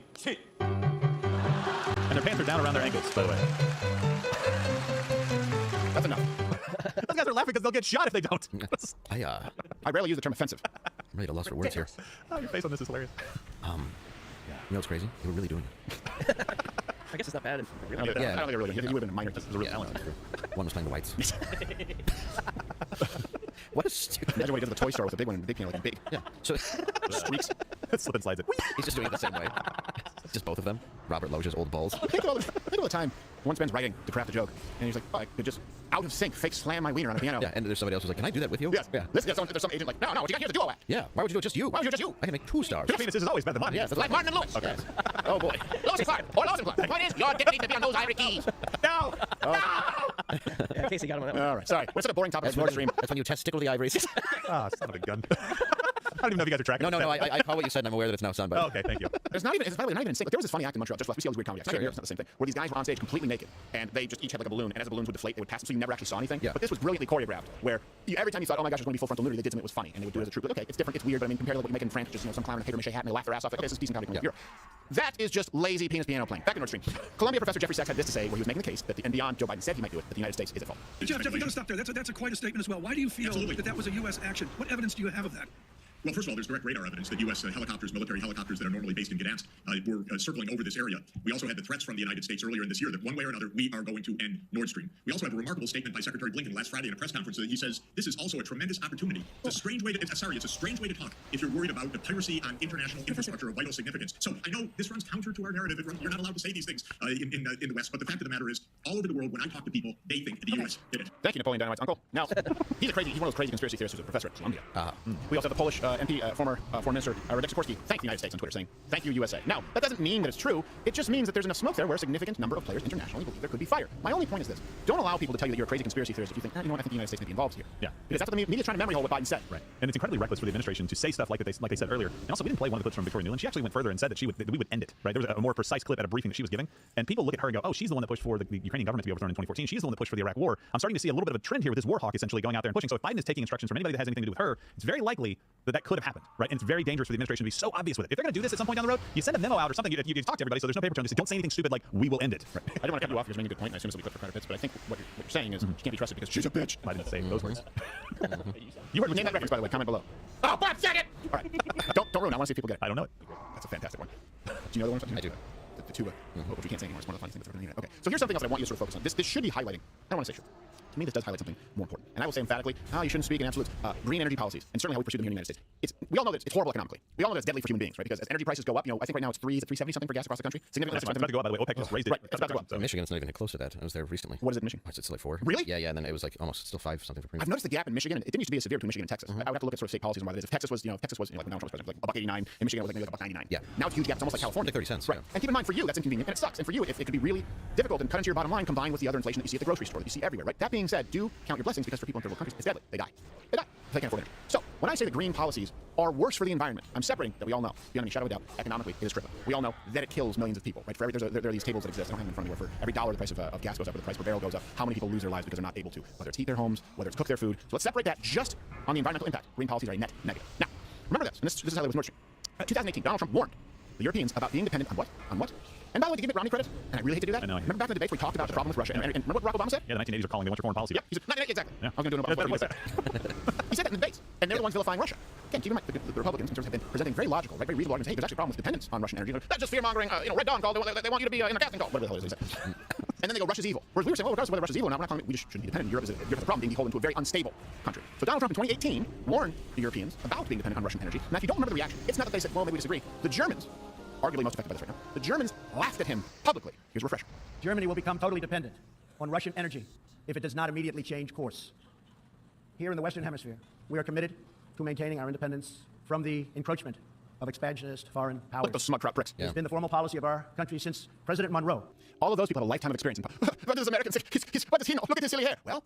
[SPEAKER 1] their pants are down around their ankles, by the way.
[SPEAKER 2] That's enough.
[SPEAKER 1] Those guys are laughing because they'll get shot if they don't.
[SPEAKER 2] I rarely use the term offensive.
[SPEAKER 3] I'm really at a loss for words here.
[SPEAKER 1] Oh, your face on this is hilarious.
[SPEAKER 3] You know what's crazy? They were really doing it.
[SPEAKER 9] I guess it's not bad.
[SPEAKER 2] I don't think they're really doing it. You would have been a minor. This is a real
[SPEAKER 3] talent. One was playing the whites. What a stupid.
[SPEAKER 2] Imagine what he does at the toy store with a big one and a big piano, like big.
[SPEAKER 3] Yeah. So
[SPEAKER 2] streaks.
[SPEAKER 1] Slip and slides it.
[SPEAKER 3] He's just doing it the same way. Just both of them. Robert Loggia's old balls.
[SPEAKER 2] Think of all the time one spends writing to craft a joke, and he's like, I could just out of sync fake slam my wiener on a piano.
[SPEAKER 3] Yeah, and there's somebody else who's like, can I do that with you?
[SPEAKER 2] Yes. Yeah. There's some agent like, no, what you got here to do all that?
[SPEAKER 3] Yeah. Why would you do it just you?
[SPEAKER 2] Why would you just you?
[SPEAKER 3] I can make 2 stars.
[SPEAKER 1] Your penis is always better than mine.
[SPEAKER 3] Yeah,
[SPEAKER 2] like Martin and Lewis.
[SPEAKER 1] Okay.
[SPEAKER 2] Oh boy. Lewis and Clark. Or Lewis and Clark. The point is, your dick needs to be on those ivory keys.
[SPEAKER 1] No.
[SPEAKER 2] Oh.
[SPEAKER 9] No. Yeah, Casey got him on that one.
[SPEAKER 2] All right. Sorry. What's a boring topic?
[SPEAKER 3] That's when you testicle the ivories.
[SPEAKER 1] Ah, son of a gun. don't even know if you guys are tracking.
[SPEAKER 3] No, I caught what you said, and I'm aware that it's now soundbite.
[SPEAKER 1] Oh, okay, thank you.
[SPEAKER 2] It's not even, by the way, not even in sync. Like, there was this funny act in Montreal just left. We see all these weird comedy acts. It's not the same thing. Where these guys were on stage completely naked, and they just each had like a balloon, and as the balloons would deflate, they would pass them, so you never actually saw anything.
[SPEAKER 3] Yeah.
[SPEAKER 2] But this was brilliantly choreographed, where every time you thought, oh my gosh, it's going to be full frontal nudity, they did something that was funny, and they would do it as a troupe. Like, okay, it's different, it's weird, but I mean, compared to what you make in France, just some clown in a paper mache hat, and they laugh their ass off. Like, okay, this is decent comedy from Europe. That is just lazy penis piano playing. Back to Nord Stream. Columbia professor Jeffrey Sachs had this to say, where he was making the case that, and beyond Joe Biden said he might do it, that the United States is at fault.
[SPEAKER 13] Jeff, we got to stop there. That's quite a statement as well. Why do you feel that was a U.S. action? What evidence do you have of that?
[SPEAKER 14] Well, first of all, there's direct radar evidence that U.S. helicopters, military helicopters that are normally based in Gdansk, were circling over this area. We also had the threats from the United States earlier in this year that one way or another, we are going to end Nord Stream. We also have a remarkable statement by Secretary Blinken last Friday in a press conference that he says, this is also a tremendous opportunity. It's a strange way to, it's a strange way to talk if you're worried about the piracy on international infrastructure of vital significance. So I know this runs counter to our narrative. You're not allowed to say these things in the West, but the fact of the matter is, all over the world, when I talk to people, they think the U.S. did it.
[SPEAKER 2] Thank you, Napoleon Dynamite's uncle. Now, he's one of those crazy conspiracy theorists who's a professor at Columbia. We also have the Polish MP, former Foreign Minister Radek Sikorski, thanked the United States on Twitter, saying, thank you, USA. Now, that doesn't mean that it's true. It just means that there's enough smoke there where a significant number of players internationally believe there could be fire. My only point is this. Don't allow people to tell you that you're a crazy conspiracy theorist if you think, you know what, I think the United States may be involved here.
[SPEAKER 1] Yeah.
[SPEAKER 2] Because that's what the media's trying to memory hole what Biden said.
[SPEAKER 1] Right. And it's incredibly reckless for the administration to say stuff like they said earlier. And also, we didn't play one of the clips from Victoria Nuland. She actually went further and said that we would end it. Right. There was a more precise clip at a briefing that she was giving. And people look at her and go, oh, she's the one that pushed for the Ukrainian government to be overthrown in 2014. She's the one that pushed for the Iraq war. I'm starting to see a little bit of a trend here with this war hawk essentially going out there and pushing. So if Biden is taking instructions from anybody that has anything to do with her, it's very likely that could have happened. Right. And it's very dangerous for the administration to be so obvious with it. If they're going to do this at some point down the road, you send a memo out or something. You talk to everybody so there's no paper trail. Just don't say anything stupid like we will end it. Right.
[SPEAKER 2] I don't want to cut you off because you're making a good point. And I assume this will be clipped for credit bits, but I think what you're saying is she can't be trusted because she's a bitch.
[SPEAKER 1] I didn't say those words.
[SPEAKER 2] You heard name that reference, by the way. Comment below. Oh, Bob said it. All right. Don't ruin it. I want to see if people get it.
[SPEAKER 1] I don't know it.
[SPEAKER 2] That's a fantastic one. Do you know the one?
[SPEAKER 3] I do.
[SPEAKER 2] The tuba. Which we can't say anymore. It's one of the funny things that's on the internet. Okay. So here's something else that I want you to sort of focus on. This should be highlighting. I don't want to say truth. To me, this does highlight something more important. And I will say emphatically, you shouldn't speak in absolutes. Green energy policies, and certainly how we pursue them here in the United States. We all know that it's horrible economically. We all know that it's deadly for human beings, right? Because as energy prices go up, I think right now it's $3.70 something for gas across the country. Significantly
[SPEAKER 1] it's about to go up, by the way. OPEC just raised it.
[SPEAKER 2] Right, it's about to go up.
[SPEAKER 3] So Michigan, it's not even close to that. I was there recently.
[SPEAKER 2] What is it in Michigan?
[SPEAKER 3] It's still like 4.
[SPEAKER 2] Really?
[SPEAKER 3] Yeah, and then it was like almost still 5 something for premium.
[SPEAKER 2] I've noticed the gap in Michigan. It didn't used to be as severe between Michigan and Texas. I would have to look at sort of state policies and why that is. If Texas was, like when Donald Trump was president, like $1.89, in Michigan it was like maybe like $1.99.
[SPEAKER 3] Yeah.
[SPEAKER 2] Now it's a huge gap. It's almost like California.
[SPEAKER 3] Like 30 cents.
[SPEAKER 2] Right.
[SPEAKER 3] Yeah.
[SPEAKER 2] And keep in mind, for you, that's inconvenient and it sucks. And for you, it could be really difficult and cut into your bottom line combined with the other inflation that you see at the grocery store that you see everywhere, right? That being said, do count your blessings because for people in third world countries, it's deadly. They die. They die. They can't afford energy. So when I say the green policies are worse for the environment, I'm separating that we all know, beyond any shadow of a doubt, economically it is crippling. We all know that it kills millions of people, right? For every, there are these tables that exist. I don't have them in front of me. Where for every dollar the price of gas goes up, or the price per barrel goes up, how many people lose their lives because they're not able to, whether it's heat their homes, whether it's cook their food. So let's separate that just on the environmental impact. Green policies are a net negative. Now, remember this, and this is how it was Nord Stream. 2018, Donald Trump warned the Europeans about being dependent on what? On what? And by the way, to give Mitt Romney credit, and I really hate to do that.
[SPEAKER 1] I know.
[SPEAKER 2] Remember back in the debates we talked about the problem with Russia, and remember what Barack Obama said?
[SPEAKER 1] Yeah, the 1980s are calling. They want your foreign policy.
[SPEAKER 2] Yep. He said, exactly.
[SPEAKER 1] Yeah.
[SPEAKER 2] I was going to do it about He said that in the debates, and they're the ones vilifying Russia. Again, keep in mind, the Republicans in terms have been presenting very logical, right, very reasonable arguments. Hey, there's actually a problem with dependence on Russian energy. That's just fear mongering. Red Dawn called. They want you to be in a casting call. Whatever the hell it is they said. And then they go, Russia's evil. Whereas we were saying, well, regardless of whether Russia's evil or not, we're not calling it, we just shouldn't be dependent. Europe has a problem being beholden to a very unstable country. So Donald Trump in 2018 warned the Europeans about being dependent on Russian energy. Now, if you don't remember the reaction, it's not that they said, well, maybe we disagree. The Germans, arguably most affected by this right now, the Germans laughed at him publicly. Here's a refresher.
[SPEAKER 15] Germany will become totally dependent on Russian energy if it does not immediately change course. Here in the Western Hemisphere, we are committed to maintaining our independence from the encroachment of expansionist foreign powers.
[SPEAKER 2] Look, those smug prick.
[SPEAKER 15] It's been the formal policy of our country since President Monroe.
[SPEAKER 2] All of those people have a lifetime of experience in what does American say? What does he know? Look at his silly hair. Well,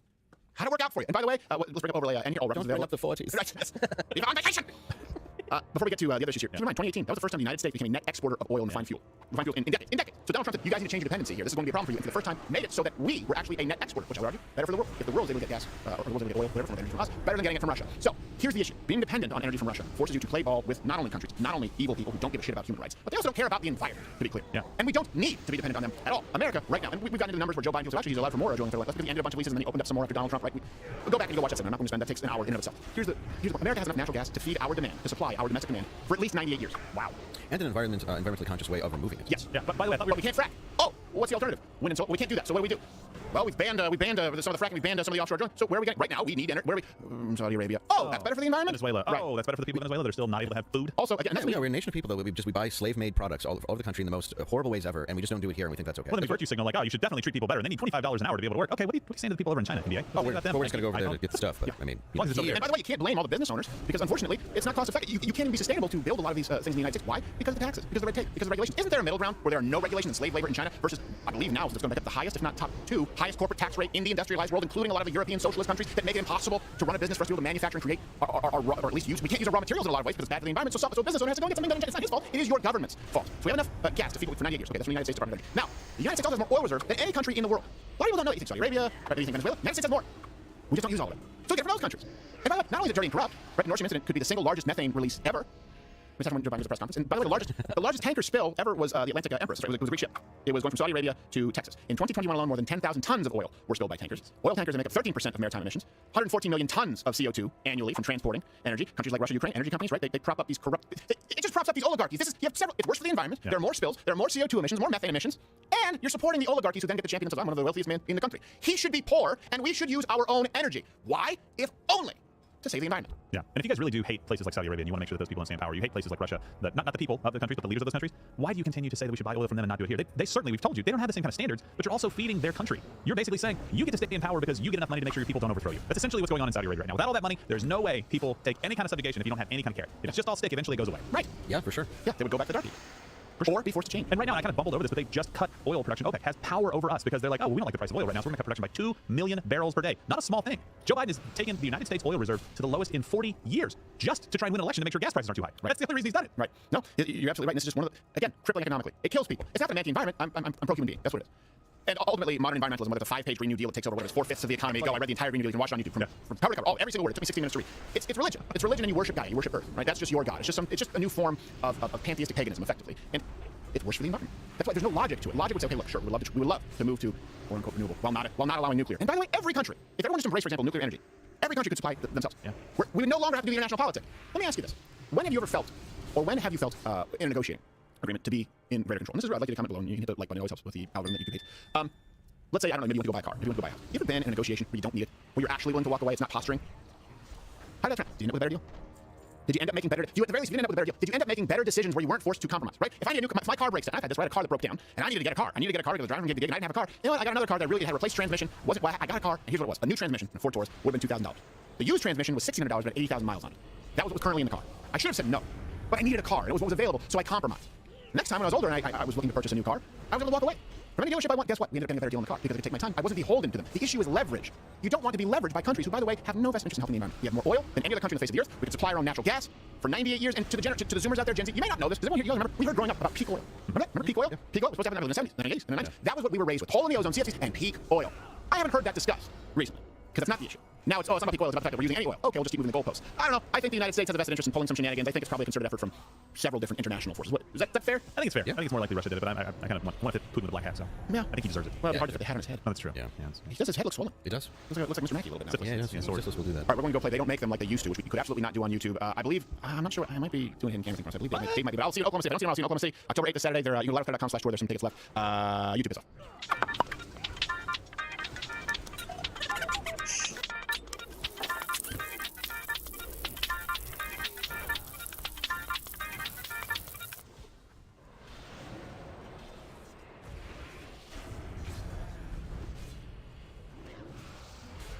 [SPEAKER 2] how'd it work out for you? And by the way, let's bring up overlay and all references.
[SPEAKER 3] Don't bring up the 40s.
[SPEAKER 2] Right, yes. You're on vacation. Before we get to the other issues here, keep in mind, 2018, that was the first time the United States became a net exporter of oil and refined fuel. In decades. So Donald Trump said, you guys need to change your dependency here. This is going to be a problem for you. And for the first time, made it so that we were actually a net exporter, which I would argue, better for the world. If the world's able to get gas, or the world's able to get oil, whatever, from energy from us, better than getting it from Russia. So here's the issue. Being dependent on energy from Russia forces you to play ball with not only countries, not only evil people who don't give a shit about human rights, but they also don't care about the environment, to be clear.
[SPEAKER 1] Yeah.
[SPEAKER 2] And we don't need to be dependent on them at all. America, right now, and we've gotten into the numbers where Joe Biden feels actually he's allowed for more oil and that's because he ended a bunch of leases and then he opened up some more after Donald Trump, right? We'll go back and go watch that. I'm not going to spend, that takes an hour in and of itself. Here's the point. America has enough natural gas to feed our demand, to supply our domestic demand for at least 98 years. Wow.
[SPEAKER 3] And an environmentally conscious way of removing it.
[SPEAKER 2] Yes.
[SPEAKER 1] Yeah. But by the way, I thought
[SPEAKER 2] we can't frack. Oh, what's the alternative? Wind and solar. Well, we can't do that. So what do? Well, we've banned some of the fracking. We've banned some of the offshore drilling. So where are we getting? Right now, we need energy. Where are we? Saudi Arabia. Oh, that's better for the environment.
[SPEAKER 1] Venezuela.
[SPEAKER 2] Right.
[SPEAKER 1] Oh, that's better for the people of Venezuela. They're still not able to have food.
[SPEAKER 2] Also, again,
[SPEAKER 3] we're a nation of people that we buy slave-made products all over the country in the most horrible ways ever, and we just don't do it here, and we think that's okay.
[SPEAKER 1] Well, then virtue signal like, oh, you should definitely treat people better. And they need $25 an hour to be able to work. Okay, what are you saying to the people over in China, NBA?
[SPEAKER 3] Oh, we're just going to go over there to get the stuff. But I mean,
[SPEAKER 2] and by the way, you can't blame all the business owners because unfortunately, it's not cost-effective. You can't even be sustainable to build a lot of these things in the United States. Why? Because of the taxes, because of the red tape, because of the regulations. Isn't there a middle ground where there are no regulations in slave labor in China versus, I believe now, it's going to make up the highest, if not top 2, highest highest corporate tax rate in the industrialized world, including a lot of the European socialist countries, that make it impossible to run a business for us to be able to manufacture and create, or at least use. We can't use our raw materials in a lot of ways because it's bad for the environment. So a business owner has to go and get something done. It's not his fault. It is your government's fault. So we have enough gas to feed for 98 years. Okay, that's from the United States Department of Energy. Now, the United States also has more oil reserve than any country in the world. A lot of people don't know that. You think Saudi Arabia, right? You think Venezuela. The United States has more. We just don't use all of it. So we get it from those countries. And by the way, not only is it dirty and corrupt, right? The Nord Stream incident could be the single largest methane release ever. Joe Biden was at a press conference. And by the way, the largest tanker spill ever was the Atlantic Empress. Right? It was a Greek ship. It was going from Saudi Arabia to Texas. In 2021 alone, more than 10,000 tons of oil were spilled by tankers. Oil tankers make up 13% of maritime emissions, 114 million tons of CO2 annually from transporting energy. Countries like Russia, Ukraine, energy companies, right? They prop up these corrupt. It just props up these oligarchies. You have several. It's worse for the environment. Yeah. There are more spills. There are more CO2 emissions, more methane emissions, and you're supporting the oligarchies who then get the champion of one of the wealthiest men in the country. He should be poor, and we should use our own energy. Why? If only to save the environment.
[SPEAKER 1] Yeah, and if you guys really do hate places like Saudi Arabia and you want to make sure that those people stay in power, you hate places like Russia, not the people of the countries, but the leaders of those countries, why do you continue to say that we should buy oil from them and not do it here? They certainly, we've told you, they don't have the same kind of standards, but you're also feeding their country. You're basically saying you get to stay in power because you get enough money to make sure your people don't overthrow you. That's essentially what's going on in Saudi Arabia right now. Without all that money, there's no way people take any kind of subjugation if you don't have any kind of care. If it's just all stick, eventually it goes away.
[SPEAKER 2] Right.
[SPEAKER 3] Yeah, for sure.
[SPEAKER 2] Yeah, they would go back to the dark. Or be forced to change.
[SPEAKER 1] And right now, I kind of bumbled over this, but they just cut oil production. OPEC has power over us because they're like, oh, we don't like the price of oil right now, so we're going to cut production by 2 million barrels per day. Not a small thing. Joe Biden has taken the United States oil reserve to the lowest in 40 years just to try and win an election to make sure gas prices aren't too high. Right. That's the only reason he's done it.
[SPEAKER 2] Right. No, you're absolutely right. And this is just one of the, again, crippling economically. It kills people. It's not an anti-environment. I'm pro-human being. That's what it is. And ultimately, modern environmentalism, whether it's a 5-page Green New Deal that takes over, whether it's 4/5 of the economy, go, I read the entire Green New Deal, you can watch it on YouTube from cover to cover. Oh, every single word. It took me 16 minutes to read. It's religion. It's religion, and you worship God. You worship Earth. Right? That's just your God. It's just a new form of pantheistic paganism, effectively. And it's worse for the environment. That's why there's no logic to it. Logic would say, okay, look, sure, we would love to move to quote unquote renewable while not allowing nuclear. And by the way, every country, if everyone just embraced, for example, nuclear energy, every country could supply themselves. Yeah. We would no longer have to do international politics. Let me ask you this: when have you ever felt, or when have you felt in a negotiating agreement to be in greater control? And this is where I'd like you to comment below. And you can hit the like button; it always helps with the algorithm that you hate. Let's say, I don't know, maybe you want to go buy a car. Maybe you want to go buy a house. You ever been in a negotiation where you don't need it, where you're actually willing to walk away? It's not posturing. How did that turn out? Did you end up with a better deal? Did you end up making better? At the very least, you didn't end up with a better deal. Did you end up making better decisions where you weren't forced to compromise? Right? If I need a new, my car breaks down. I've had this. Right, a car that broke down, and I needed to get a car. I needed to get a car because the driver gave the gig, and I didn't have a car. You know what? I got another car that really had a replaced transmission. Wasn't well, I got a car, and here's what it was: a new transmission, a Ford Taurus, would have been $2,000. The used transmission was $1,600, but had 80,000 miles on it. That was what was currently in the car. I should have said no, but I needed a car, and it was what was available, so I compromised. Next time when I was older and I was looking to purchase a new car, I was able to walk away. From any dealership I want, guess what? We ended up getting a better deal in the car because I could take my time. I wasn't beholden to them. The issue is leverage. You don't want to be leveraged by countries who, by the way, have no vested interest in helping the environment. We have more oil than any other country on the face of the earth. We can supply our own natural gas for 98 years. And to the Zoomers out there, Gen Z, you may not know this. Does anyone here remember? We heard growing up about peak oil. Remember peak oil? Yeah. Peak oil was supposed to happen in the 70s, in the 80s, in the 90s. That was what we were raised with. Hole in the ozone, CFCs, and peak oil. I haven't heard that discussed recently because that's not the issue. Now it's not about peak oil, it's about the fact that we're using any oil. Okay, we'll just keep moving the goalposts. I don't know. I think the United States has a vested interest in pulling some shenanigans. I think it's probably a concerted effort from several different international forces. Is that fair?
[SPEAKER 1] I think it's fair. Yeah. I think it's more likely Russia did it, but I kind of want to Putin with a black hat, so
[SPEAKER 2] yeah.
[SPEAKER 1] I think he deserves it.
[SPEAKER 2] Well, hard to fit the hat on his head.
[SPEAKER 1] Oh, that's true.
[SPEAKER 3] Yeah.
[SPEAKER 2] He does. His head looks swollen.
[SPEAKER 3] He does.
[SPEAKER 2] Looks like Mr. Mackey a little bit now.
[SPEAKER 3] Yeah, Syphilis will do that.
[SPEAKER 2] All right, we're going to go play. They don't make them like they used to, which we could absolutely not do on YouTube. I believe, I'm not sure, I might be doing hidden camera thing for us. I believe they might be, but I'll see you in Oklahoma City. I don't see them, I'll see you in Oklahoma City. October 8th this Saturday. They're, you can liveplayer.com/tour. There's some tickets left. YouTube is off.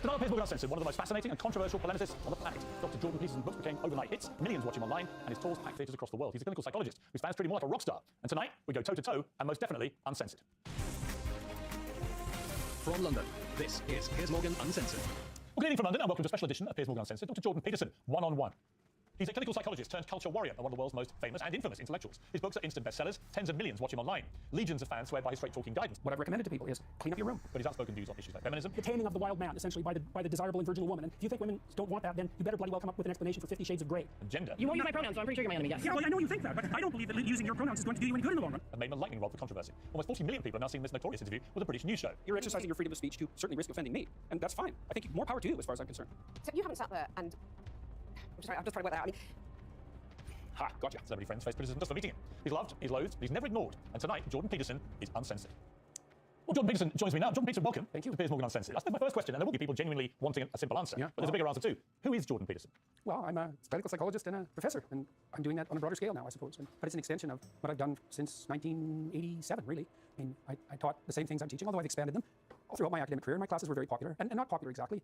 [SPEAKER 4] Tonight on Facebook Uncensored, one of the most fascinating and controversial polemicists on the planet. Dr. Jordan Peterson's books became overnight hits, millions watch him online, and his tours pack theatres across the world. He's a clinical psychologist whose fans treat him more like a rock star. And tonight, we go toe-to-toe, and most definitely uncensored.
[SPEAKER 16] From London, this is Piers Morgan Uncensored.
[SPEAKER 4] Well, good evening from London, and welcome to a special edition of Piers Morgan Uncensored. Dr. Jordan Peterson, one-on-one. He's a clinical psychologist turned culture warrior and one of the world's most famous and infamous intellectuals. His books are instant bestsellers, tens of millions watch him online. Legions of fans swear by his straight-talking guidance.
[SPEAKER 8] What I've recommended to people is clean up your room.
[SPEAKER 4] But his outspoken views on issues like feminism,
[SPEAKER 8] the taming of the wild man, essentially, by the desirable and virginal woman. And if you think women don't want that, then you better bloody well come up with an explanation for 50 Shades of Grey.
[SPEAKER 4] and gender,
[SPEAKER 6] You won't use my pronouns, so I'm pretty sure you're my enemy, yes.
[SPEAKER 13] Yeah, well, I know you think that, but I don't believe that using your pronouns is going to do you any good in the long run.
[SPEAKER 4] and made him a lightning rod for controversy. Almost 40 million people have now seen this notorious interview with a British news show.
[SPEAKER 8] You're exercising your freedom of speech to certainly risk offending me, and that's fine. I think more power to you as far as I'm concerned.
[SPEAKER 17] So you haven't sat there and... I'm just trying to work that out. I mean,
[SPEAKER 4] Ha, gotcha. Celebrity friends face criticism just for meeting him. He's loved, he's loathed, but he's never ignored. And tonight, Jordan Peterson is uncensored. Well, Jordan Peterson joins me now. Jordan Peterson, welcome.
[SPEAKER 8] Thank you.
[SPEAKER 4] To Piers Morgan Uncensored. That's my first question, and there will be people genuinely wanting a simple answer.
[SPEAKER 8] Yeah.
[SPEAKER 4] But there's a bigger answer too. Who is Jordan Peterson?
[SPEAKER 8] Well, I'm a clinical psychologist and a professor, and I'm doing that on a broader scale now, I suppose. But it's an extension of what I've done since 1987, really. I mean, I taught the same things I'm teaching, although I've expanded them. all throughout my academic career, my classes were very popular, and not popular exactly.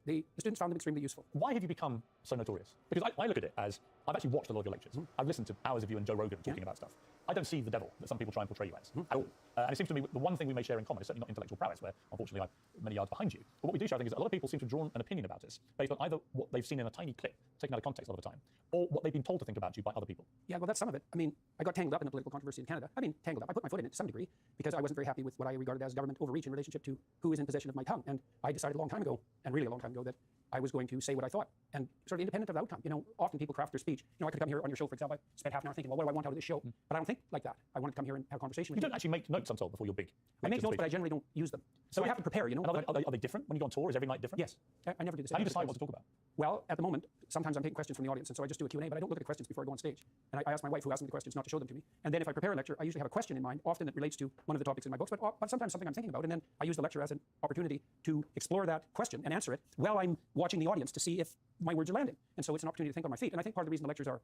[SPEAKER 8] The students found them extremely useful.
[SPEAKER 4] Why have you become so notorious? Because I look at it as, I've actually watched a lot of your lectures. I've listened to hours of you and Joe Rogan talking about stuff. I don't see the devil that some people try and portray you as at all. And it seems to me the one thing we may share in common is certainly not intellectual prowess, where unfortunately I'm many yards behind you. But what we do share, I think, is that a lot of people seem to have drawn an opinion about us based on either what they've seen in a tiny clip, taken out of context a lot of the time, or what they've been told to think about you by other people.
[SPEAKER 8] Yeah, well, that's some of it. I mean, I got tangled up in a political controversy in Canada. I mean, tangled up. I put my foot in it to some degree because I wasn't very happy with what I regarded as government overreach in relationship to who is in possession of my tongue. And I decided a long time ago, and really a long time ago, that I was going to say what I thought, and sort of independent of the outcome. You know, often people craft their speech. You know, I could come here on your show, for example, I spent half an hour thinking, well, what do I want out of this show? But I don't think like that. I wanted to come here and have a conversation with you.
[SPEAKER 4] You don't actually make notes, I'm told, before your big
[SPEAKER 8] I make notes, but I generally don't use them. So I have to prepare, you know.
[SPEAKER 4] Are they different when you go on tour? Is every night different?
[SPEAKER 8] Yes. I never do this.
[SPEAKER 4] How do you decide what to talk about?
[SPEAKER 8] Well, at the moment, sometimes I'm taking questions from the audience, and so I just do a Q&A, but I don't look at the questions before I go on stage. And I ask my wife, who asked me the questions, not to show them to me. And then if I prepare a lecture, I usually have a question in mind, often that relates to one of the topics in my books, but sometimes something I'm thinking about. And then I use the lecture as an opportunity to explore that question and answer it while I'm watching the audience to see if my words are landing. And so it's an opportunity to think on my feet. And I think part of the reason the lectures are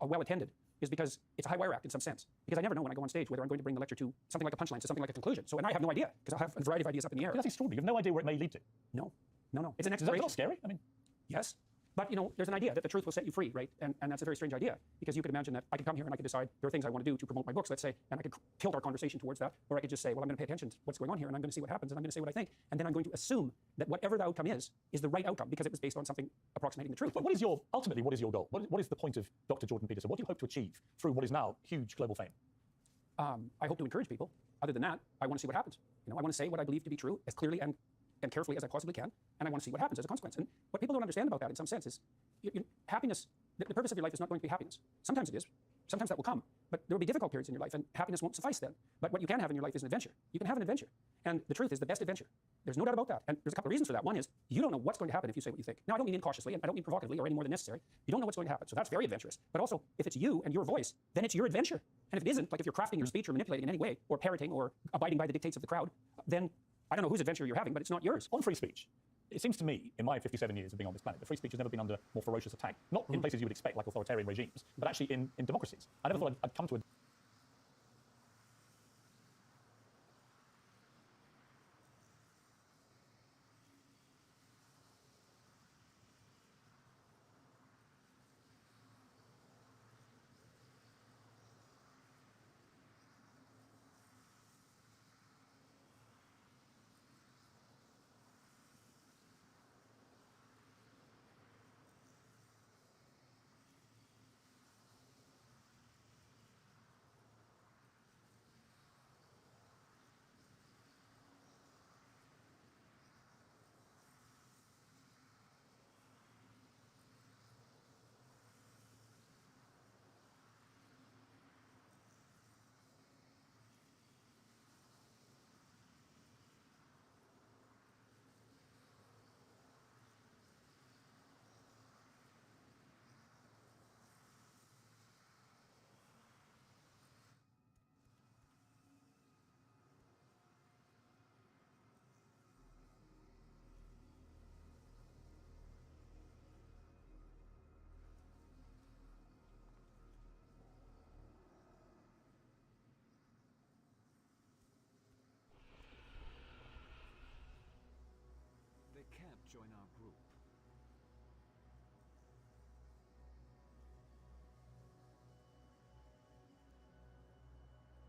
[SPEAKER 8] well attended is because it's a high wire act in some sense. Because I never know when I go on stage whether I'm going to bring the lecture to something like a punchline, to something like a conclusion. So, and I have no idea, because I have a variety of ideas up in the air.
[SPEAKER 4] That's extraordinary. You have no idea where it may lead to.
[SPEAKER 8] No. It's an
[SPEAKER 4] exploration. Is that not scary? I mean,
[SPEAKER 8] yes. But, you know, there's an idea that the truth will set you free, right? And that's a very strange idea, because you could imagine that I could come here and I could decide there are things I want to do to promote my books, let's say, and I could tilt our conversation towards that, or I could just say, well, I'm going to pay attention to what's going on here, and I'm going to see what happens, and I'm going to say what I think, and then I'm going to assume that whatever the outcome is the right outcome, because it was based on something approximating the truth.
[SPEAKER 4] But ultimately, what is your goal? What is the point of Dr. Jordan Peterson? What do you hope to achieve through what is now huge global fame?
[SPEAKER 8] I hope to encourage people. Other than that, I want to see what happens. You know, I want to say what I believe to be true as clearly and carefully as I possibly can, and I want to see what happens as a consequence. And what people don't understand about that, in some sense, is happiness. The purpose of your life is not going to be happiness. Sometimes it is. Sometimes that will come. But there will be difficult periods in your life, and happiness won't suffice then. But what you can have in your life is an adventure. You can have an adventure. And the truth is the best adventure. There's no doubt about that. And there's a couple of reasons for that. One is you don't know what's going to happen if you say what you think. Now, I don't mean incautiously, and I don't mean provocatively or any more than necessary. You don't know what's going to happen. So that's very adventurous. But also, if it's you and your voice, then it's your adventure. And if it isn't, like if you're crafting your speech or manipulating in any way, or parroting or abiding by the dictates of the crowd, then I don't know whose adventure you're having, but it's not yours.
[SPEAKER 4] On free speech, it seems to me, in my 57 years of being on this planet, that free speech has never been under more ferocious attack. Not in places you would expect, like authoritarian regimes, but actually in democracies. I never thought I'd come to a
[SPEAKER 18] They can't join our group.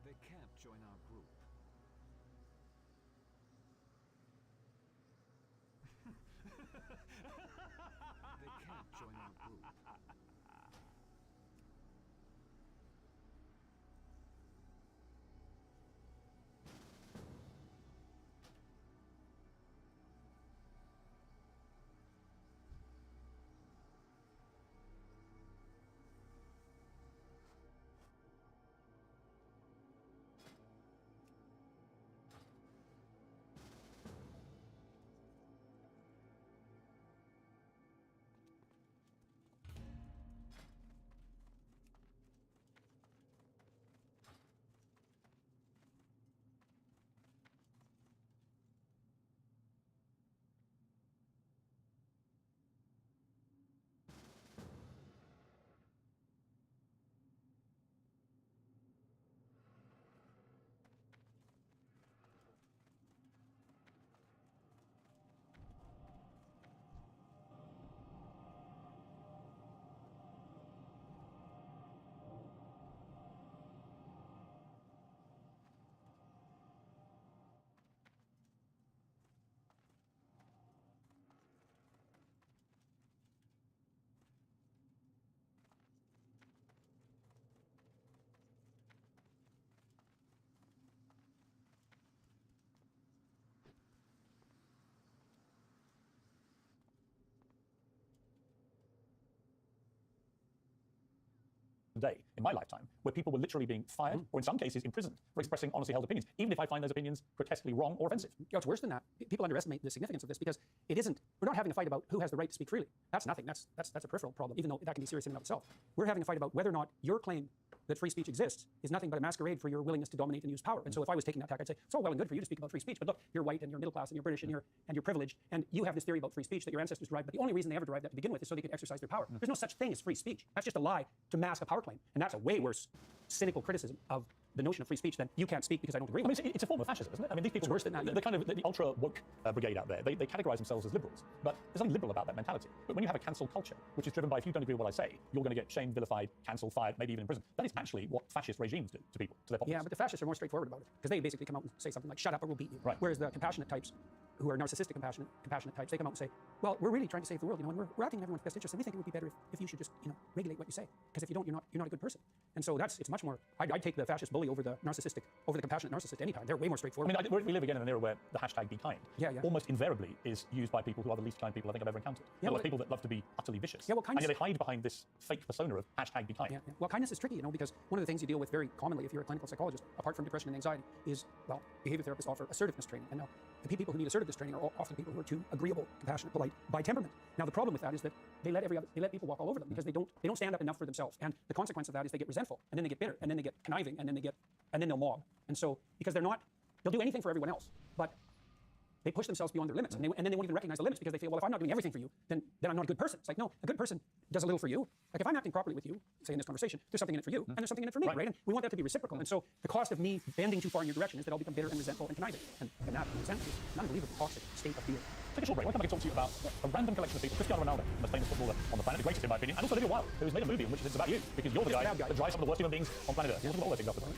[SPEAKER 18] They can't join our group. They can't join our group.
[SPEAKER 4] day in my lifetime where people were literally being fired or in some cases imprisoned for expressing honestly held opinions, even if I find those opinions grotesquely wrong or offensive.
[SPEAKER 8] Yeah, it's worse than that. People underestimate the significance of this because it isn't. We're not having a fight about who has the right to speak freely. That's nothing. That's a peripheral problem, even though that can be serious in and of itself. We're having a fight about whether or not your claim that free speech exists is nothing but a masquerade for your willingness to dominate and use power. And so if I was taking that tack, I'd say, it's all well and good for you to speak about free speech, but look, you're white and you're middle class and you're British and you're privileged, and you have this theory about free speech that your ancestors derived, but the only reason they ever derived that to begin with is so they could exercise their power. There's no such thing as free speech. That's just a lie to mask a power claim. And that's a way worse, cynical criticism of the notion of free speech than you can't speak because I don't agree with
[SPEAKER 4] it. It's a form of fascism, isn't it? I mean, these people,
[SPEAKER 8] it's worse than that.
[SPEAKER 4] The kind of the ultra woke brigade out there, they categorize themselves as liberals, but there's nothing liberal about that mentality. But when you have a cancel culture, which is driven by if you don't agree with what I say, you're going to get shamed, vilified, cancelled, fired, maybe even in prison. That is actually what fascist regimes do to people, to their populace.
[SPEAKER 8] Yeah, but the fascists are more straightforward about it because they basically come out and say something like, shut up or we'll beat you.
[SPEAKER 4] Right.
[SPEAKER 8] Whereas the compassionate types, who are narcissistic compassionate types, they come out and say, well, we're really trying to save the world, and we're acting in everyone's best interest, and we think it would be better if you should just, regulate what you say, because if you don't, you're not a good person. And so it's much more, I'd take the fascist bully over the compassionate narcissist anytime. They're way more straightforward.
[SPEAKER 4] I mean, we live again in an era where the hashtag be kind almost invariably is used by people who are the least kind people I think I've ever encountered.
[SPEAKER 8] Yeah,
[SPEAKER 4] well, people that love to be utterly vicious.
[SPEAKER 8] Yeah, well, kindness,
[SPEAKER 4] and yet they hide behind this fake persona of hashtag be kind.
[SPEAKER 8] Yeah. Well, kindness is tricky, because one of the things you deal with very commonly if you're a clinical psychologist, apart from depression and anxiety, is, well, behavior therapists offer assertiveness training. And now the people who need assertiveness training are often people who are too agreeable, compassionate, polite by temperament. Now the problem with that is that they let people walk all over them because they don't stand up enough for themselves. And the consequence of that is they get resentful, and then they get bitter, and then they get conniving, and then they'll mob. And so because they'll do anything for everyone else, but they push themselves beyond their limits, and then they won't even recognize the limits because they feel, well, if I'm not doing everything for you, then I'm not a good person. It's like, no, a good person does a little for you. Like if I'm acting properly with you, say in this conversation, there's something in it for you, and there's something in it for me, right? And we want that to be reciprocal. And so the cost of me bending too far in your direction is that I'll become bitter and resentful and conniving. And that resentment is an unbelievably toxic state of being.
[SPEAKER 4] Take a short break. I can talk to you about a random collection of people. Cristiano Ronaldo, the most famous footballer on the planet, the greatest in my opinion, and also Olivia Wilde, who has made a movie in which it's about you, because you're the guy that drives some of the worst human beings on planet Earth. We'll talk about all those things after the break.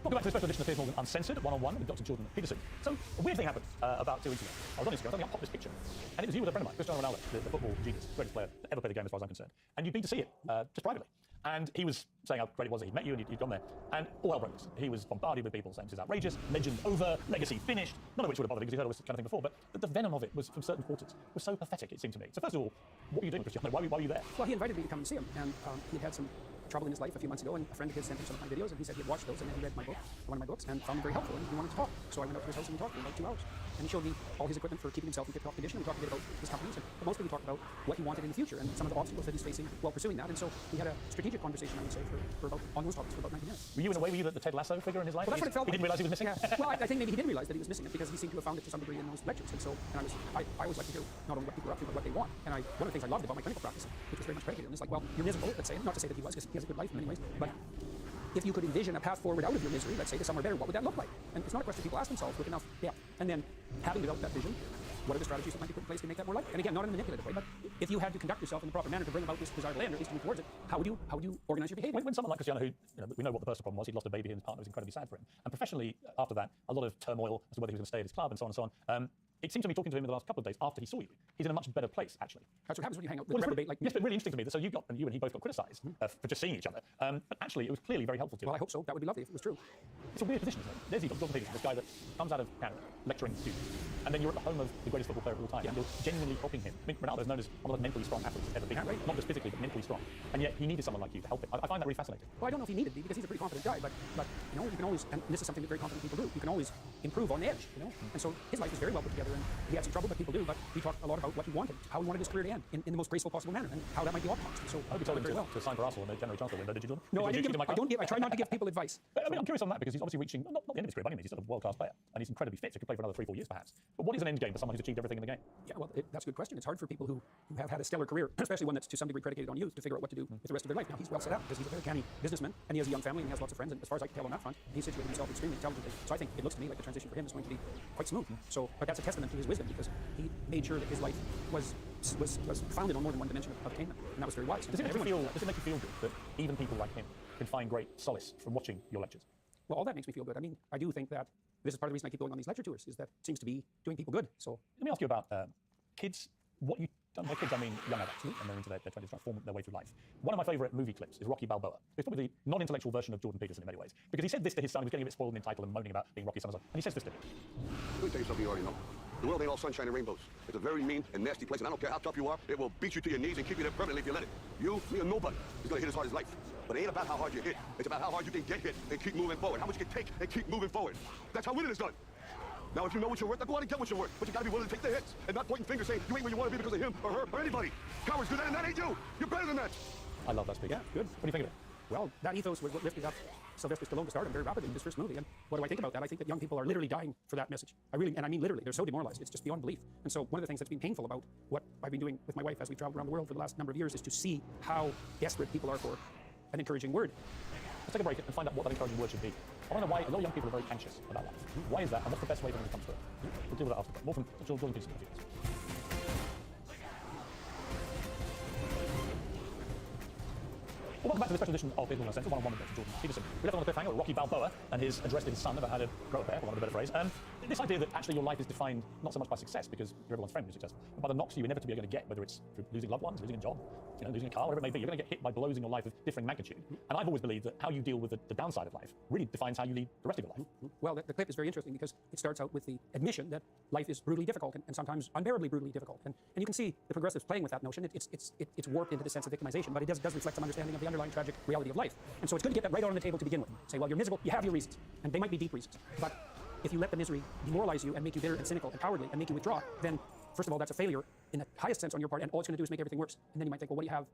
[SPEAKER 4] Welcome back to a special edition of Piers Morgan Uncensored, one-on-one with Dr. Jordan Peterson. So, a weird thing happened about 2 weeks ago. I was on Instagram, I popped this picture, and it was you with a friend of mine, Cristiano Ronaldo, the football genius, greatest player that ever played the game as far as I'm concerned. And you'd been to see it, just privately. And he was saying how great it was that he'd met you and you'd gone there. And all hell broke loose. He was bombarded with people saying this is outrageous, legend over, legacy finished. None of which would have bothered him because he'd heard all this kind of thing before. But the venom of it was from certain quarters was so pathetic, it seemed to me. So first of all, what were you doing, Cristiano? Why were you there?
[SPEAKER 8] Well, he invited me to come and see him, and he had some trouble in his life a few months ago, and a friend of his sent him some of my videos, and he said he had watched those, and then he read one of my books, and found them very helpful, and he wanted to talk. So I went up to his house and we talked for about 2 hours. And he showed me all his equipment for keeping himself in tip-top condition. We talked a bit about his companies, but mostly we talked about what he wanted in the future and some of the obstacles that he's facing while pursuing that. And so we had a strategic conversation, I would say, for about on those topics for about 90 minutes.
[SPEAKER 4] Were you in a way, the Ted Lasso figure in his life?
[SPEAKER 8] Well, that's what it felt
[SPEAKER 4] like. He didn't realize he was missing it?
[SPEAKER 8] Yeah. Well, I think maybe he didn't realize that he was missing it because he seemed to have found it to some degree in those lectures. And so I always like to hear not only what people are up to, but what they want. And one of the things I loved about my clinical practice, which was very much predicated on, is like, well, you're miserable, let's say, not to say that he was, because he has a good life in many ways, but if you could envision a path forward out of your misery, let's say, to somewhere better, what would that look like? And it's not a question people ask themselves with enough depth. And then, having developed that vision, what are the strategies that might be put in place to make that more likely? And again, not in a manipulative way, but if you had to conduct yourself in the proper manner to bring about this desired end, or at least to move towards it, how would you organize your behavior?
[SPEAKER 4] When someone like Cristiano, who we know what the personal problem was, he'd lost a baby and his partner was incredibly sad for him, and professionally after that, a lot of turmoil as to whether he was going to stay at his club and so on and so on. It seemed to me, talking to him in the last couple of days after he saw you, he's in a much better place, actually.
[SPEAKER 8] That's what happens when you hang out with reprobate like me.
[SPEAKER 4] Yes, but really interesting to me that so you and he both got criticised for just seeing each other. But actually, it was clearly very helpful to you.
[SPEAKER 8] Well, I hope so. That would be lovely if it was true.
[SPEAKER 4] It's a weird position, isn't it? There's Dr. Jordan Peterson, this guy that comes out of Canada lecturing students, and then you're at the home of the greatest football player of all time, and you're genuinely helping him. I mean, Ronaldo's known as one of the mentally strong athletes ever been, right? Not just physically, but mentally strong. And yet he needed someone like you to help him. I find that really fascinating.
[SPEAKER 8] Well, I don't know if he needed me because he's a pretty confident guy, but you can always, and this is something that very confident people do, you can always improve on edge, And so his life is very well put together, and he had some trouble, but people do. But we talked a lot about what he wanted, how he wanted his career to end in the most graceful possible manner, and how that might be optimized. So
[SPEAKER 4] I hope you told him to sign for Arsenal in the January transfer window. Did you, Jordan?
[SPEAKER 8] No, I didn't give him. I try not to give people advice.
[SPEAKER 4] I mean, I'm curious on that because he's obviously reaching not the end of his career by any means. He's sort of a world-class player, and he's incredibly fit. So he could play for another 3-4 years perhaps. But what is an end game for someone who's achieved everything in the game?
[SPEAKER 8] Yeah, well, that's a good question. It's hard for people who have had a stellar career, especially one that's to some degree predicated on youth, to figure out what to do with the rest of their life. Now, he's well set up because he's a very canny businessman, and he has a young family, and he has lots of friends, and as far as I can tell on that front, he's situated himself extremely intelligently. So I think it looks to me like the transition for him is going to be quite smooth. So, but that's a testament to his wisdom because he made sure that his life was founded on more than one dimension of attainment, and that was very wise.
[SPEAKER 4] Does it make you feel good that even people like him can find great solace from watching your lectures?
[SPEAKER 8] Well, all that makes me feel good. I mean, I do think that this is part of the reason I keep going on these lecture tours, is that it seems to be doing people good. So
[SPEAKER 4] let me ask you about kids. What you done by kids, I mean young adults, and they're into their 20s, trying to form their way through life. One of my favourite movie clips is Rocky Balboa. It's probably the non-intellectual version of Jordan Peterson in many ways, because he said this to his son, who was getting a bit spoiled in the title and moaning about being Rocky's son, and he says this to him.
[SPEAKER 19] Let me tell you something you already know. The world ain't all sunshine and rainbows. It's a very mean and nasty place, and I don't care how tough you are, it will beat you to your knees and keep you there permanently if you let it. You, me, or nobody is gonna hit as hard as life. But it ain't about how hard you hit. It's about how hard you can get hit and keep moving forward. How much you can take and keep moving forward. That's how winning is done. Now, if you know what you're worth, then go out and get what you're worth. But you gotta be willing to take the hits and not pointing fingers saying you ain't where you want to be because of him or her or anybody. Cowards do that, and that ain't you. You're better than that.
[SPEAKER 4] I love that speech.
[SPEAKER 8] Yeah, good.
[SPEAKER 4] What do you think of it?
[SPEAKER 8] Well, that ethos was what lifted up Sylvester Stallone to stardom very rapidly in this first movie. And what do I think about that? I think that young people are literally dying for that message. I mean literally, they're so demoralized. It's just beyond belief. And so one of the things that's been painful about what I've been doing with my wife as we've traveled around the world for the last number of years is to see how desperate people are for an encouraging word.
[SPEAKER 4] Let's take a break and find out what that encouraging word should be. I want to know why a lot of young people are very anxious about life. Why is that, and what's the best way for them to come through it? We'll deal with that after. More from Jordan Peterson in a few minutes. Well, welcome back to this special edition of Here's Morgan Uncensored, one-on-one with Jordan Peterson. We left on a cliffhanger with Rocky Balboa and his address to his son about how to grow a pair, for want of a better phrase. This idea that actually your life is defined not so much by success, because you're everyone's friend who's successful, but by the knocks you inevitably are going to get, whether it's through losing loved ones, losing a job, losing a car, whatever it may be. You're going to get hit by blows in your life of differing magnitude. And I've always believed that how you deal with the downside of life really defines how you lead the rest of your life.
[SPEAKER 8] Well, the clip is very interesting because it starts out with the admission that life is brutally difficult and sometimes unbearably brutally difficult. And you can see the progressives playing with that notion. It's warped into the sense of victimization, but it does reflect some understanding of the underlying tragic reality of life. And so it's good to get that right out on the table to begin with. Say, well, you're miserable, you have your reasons, and they might be deep reasons. But if you let the misery demoralize you and make you bitter and cynical and cowardly and make you withdraw, then first of all, that's a failure in the highest sense on your part, and all it's going to do is make everything worse. And then you might think, well, what do you have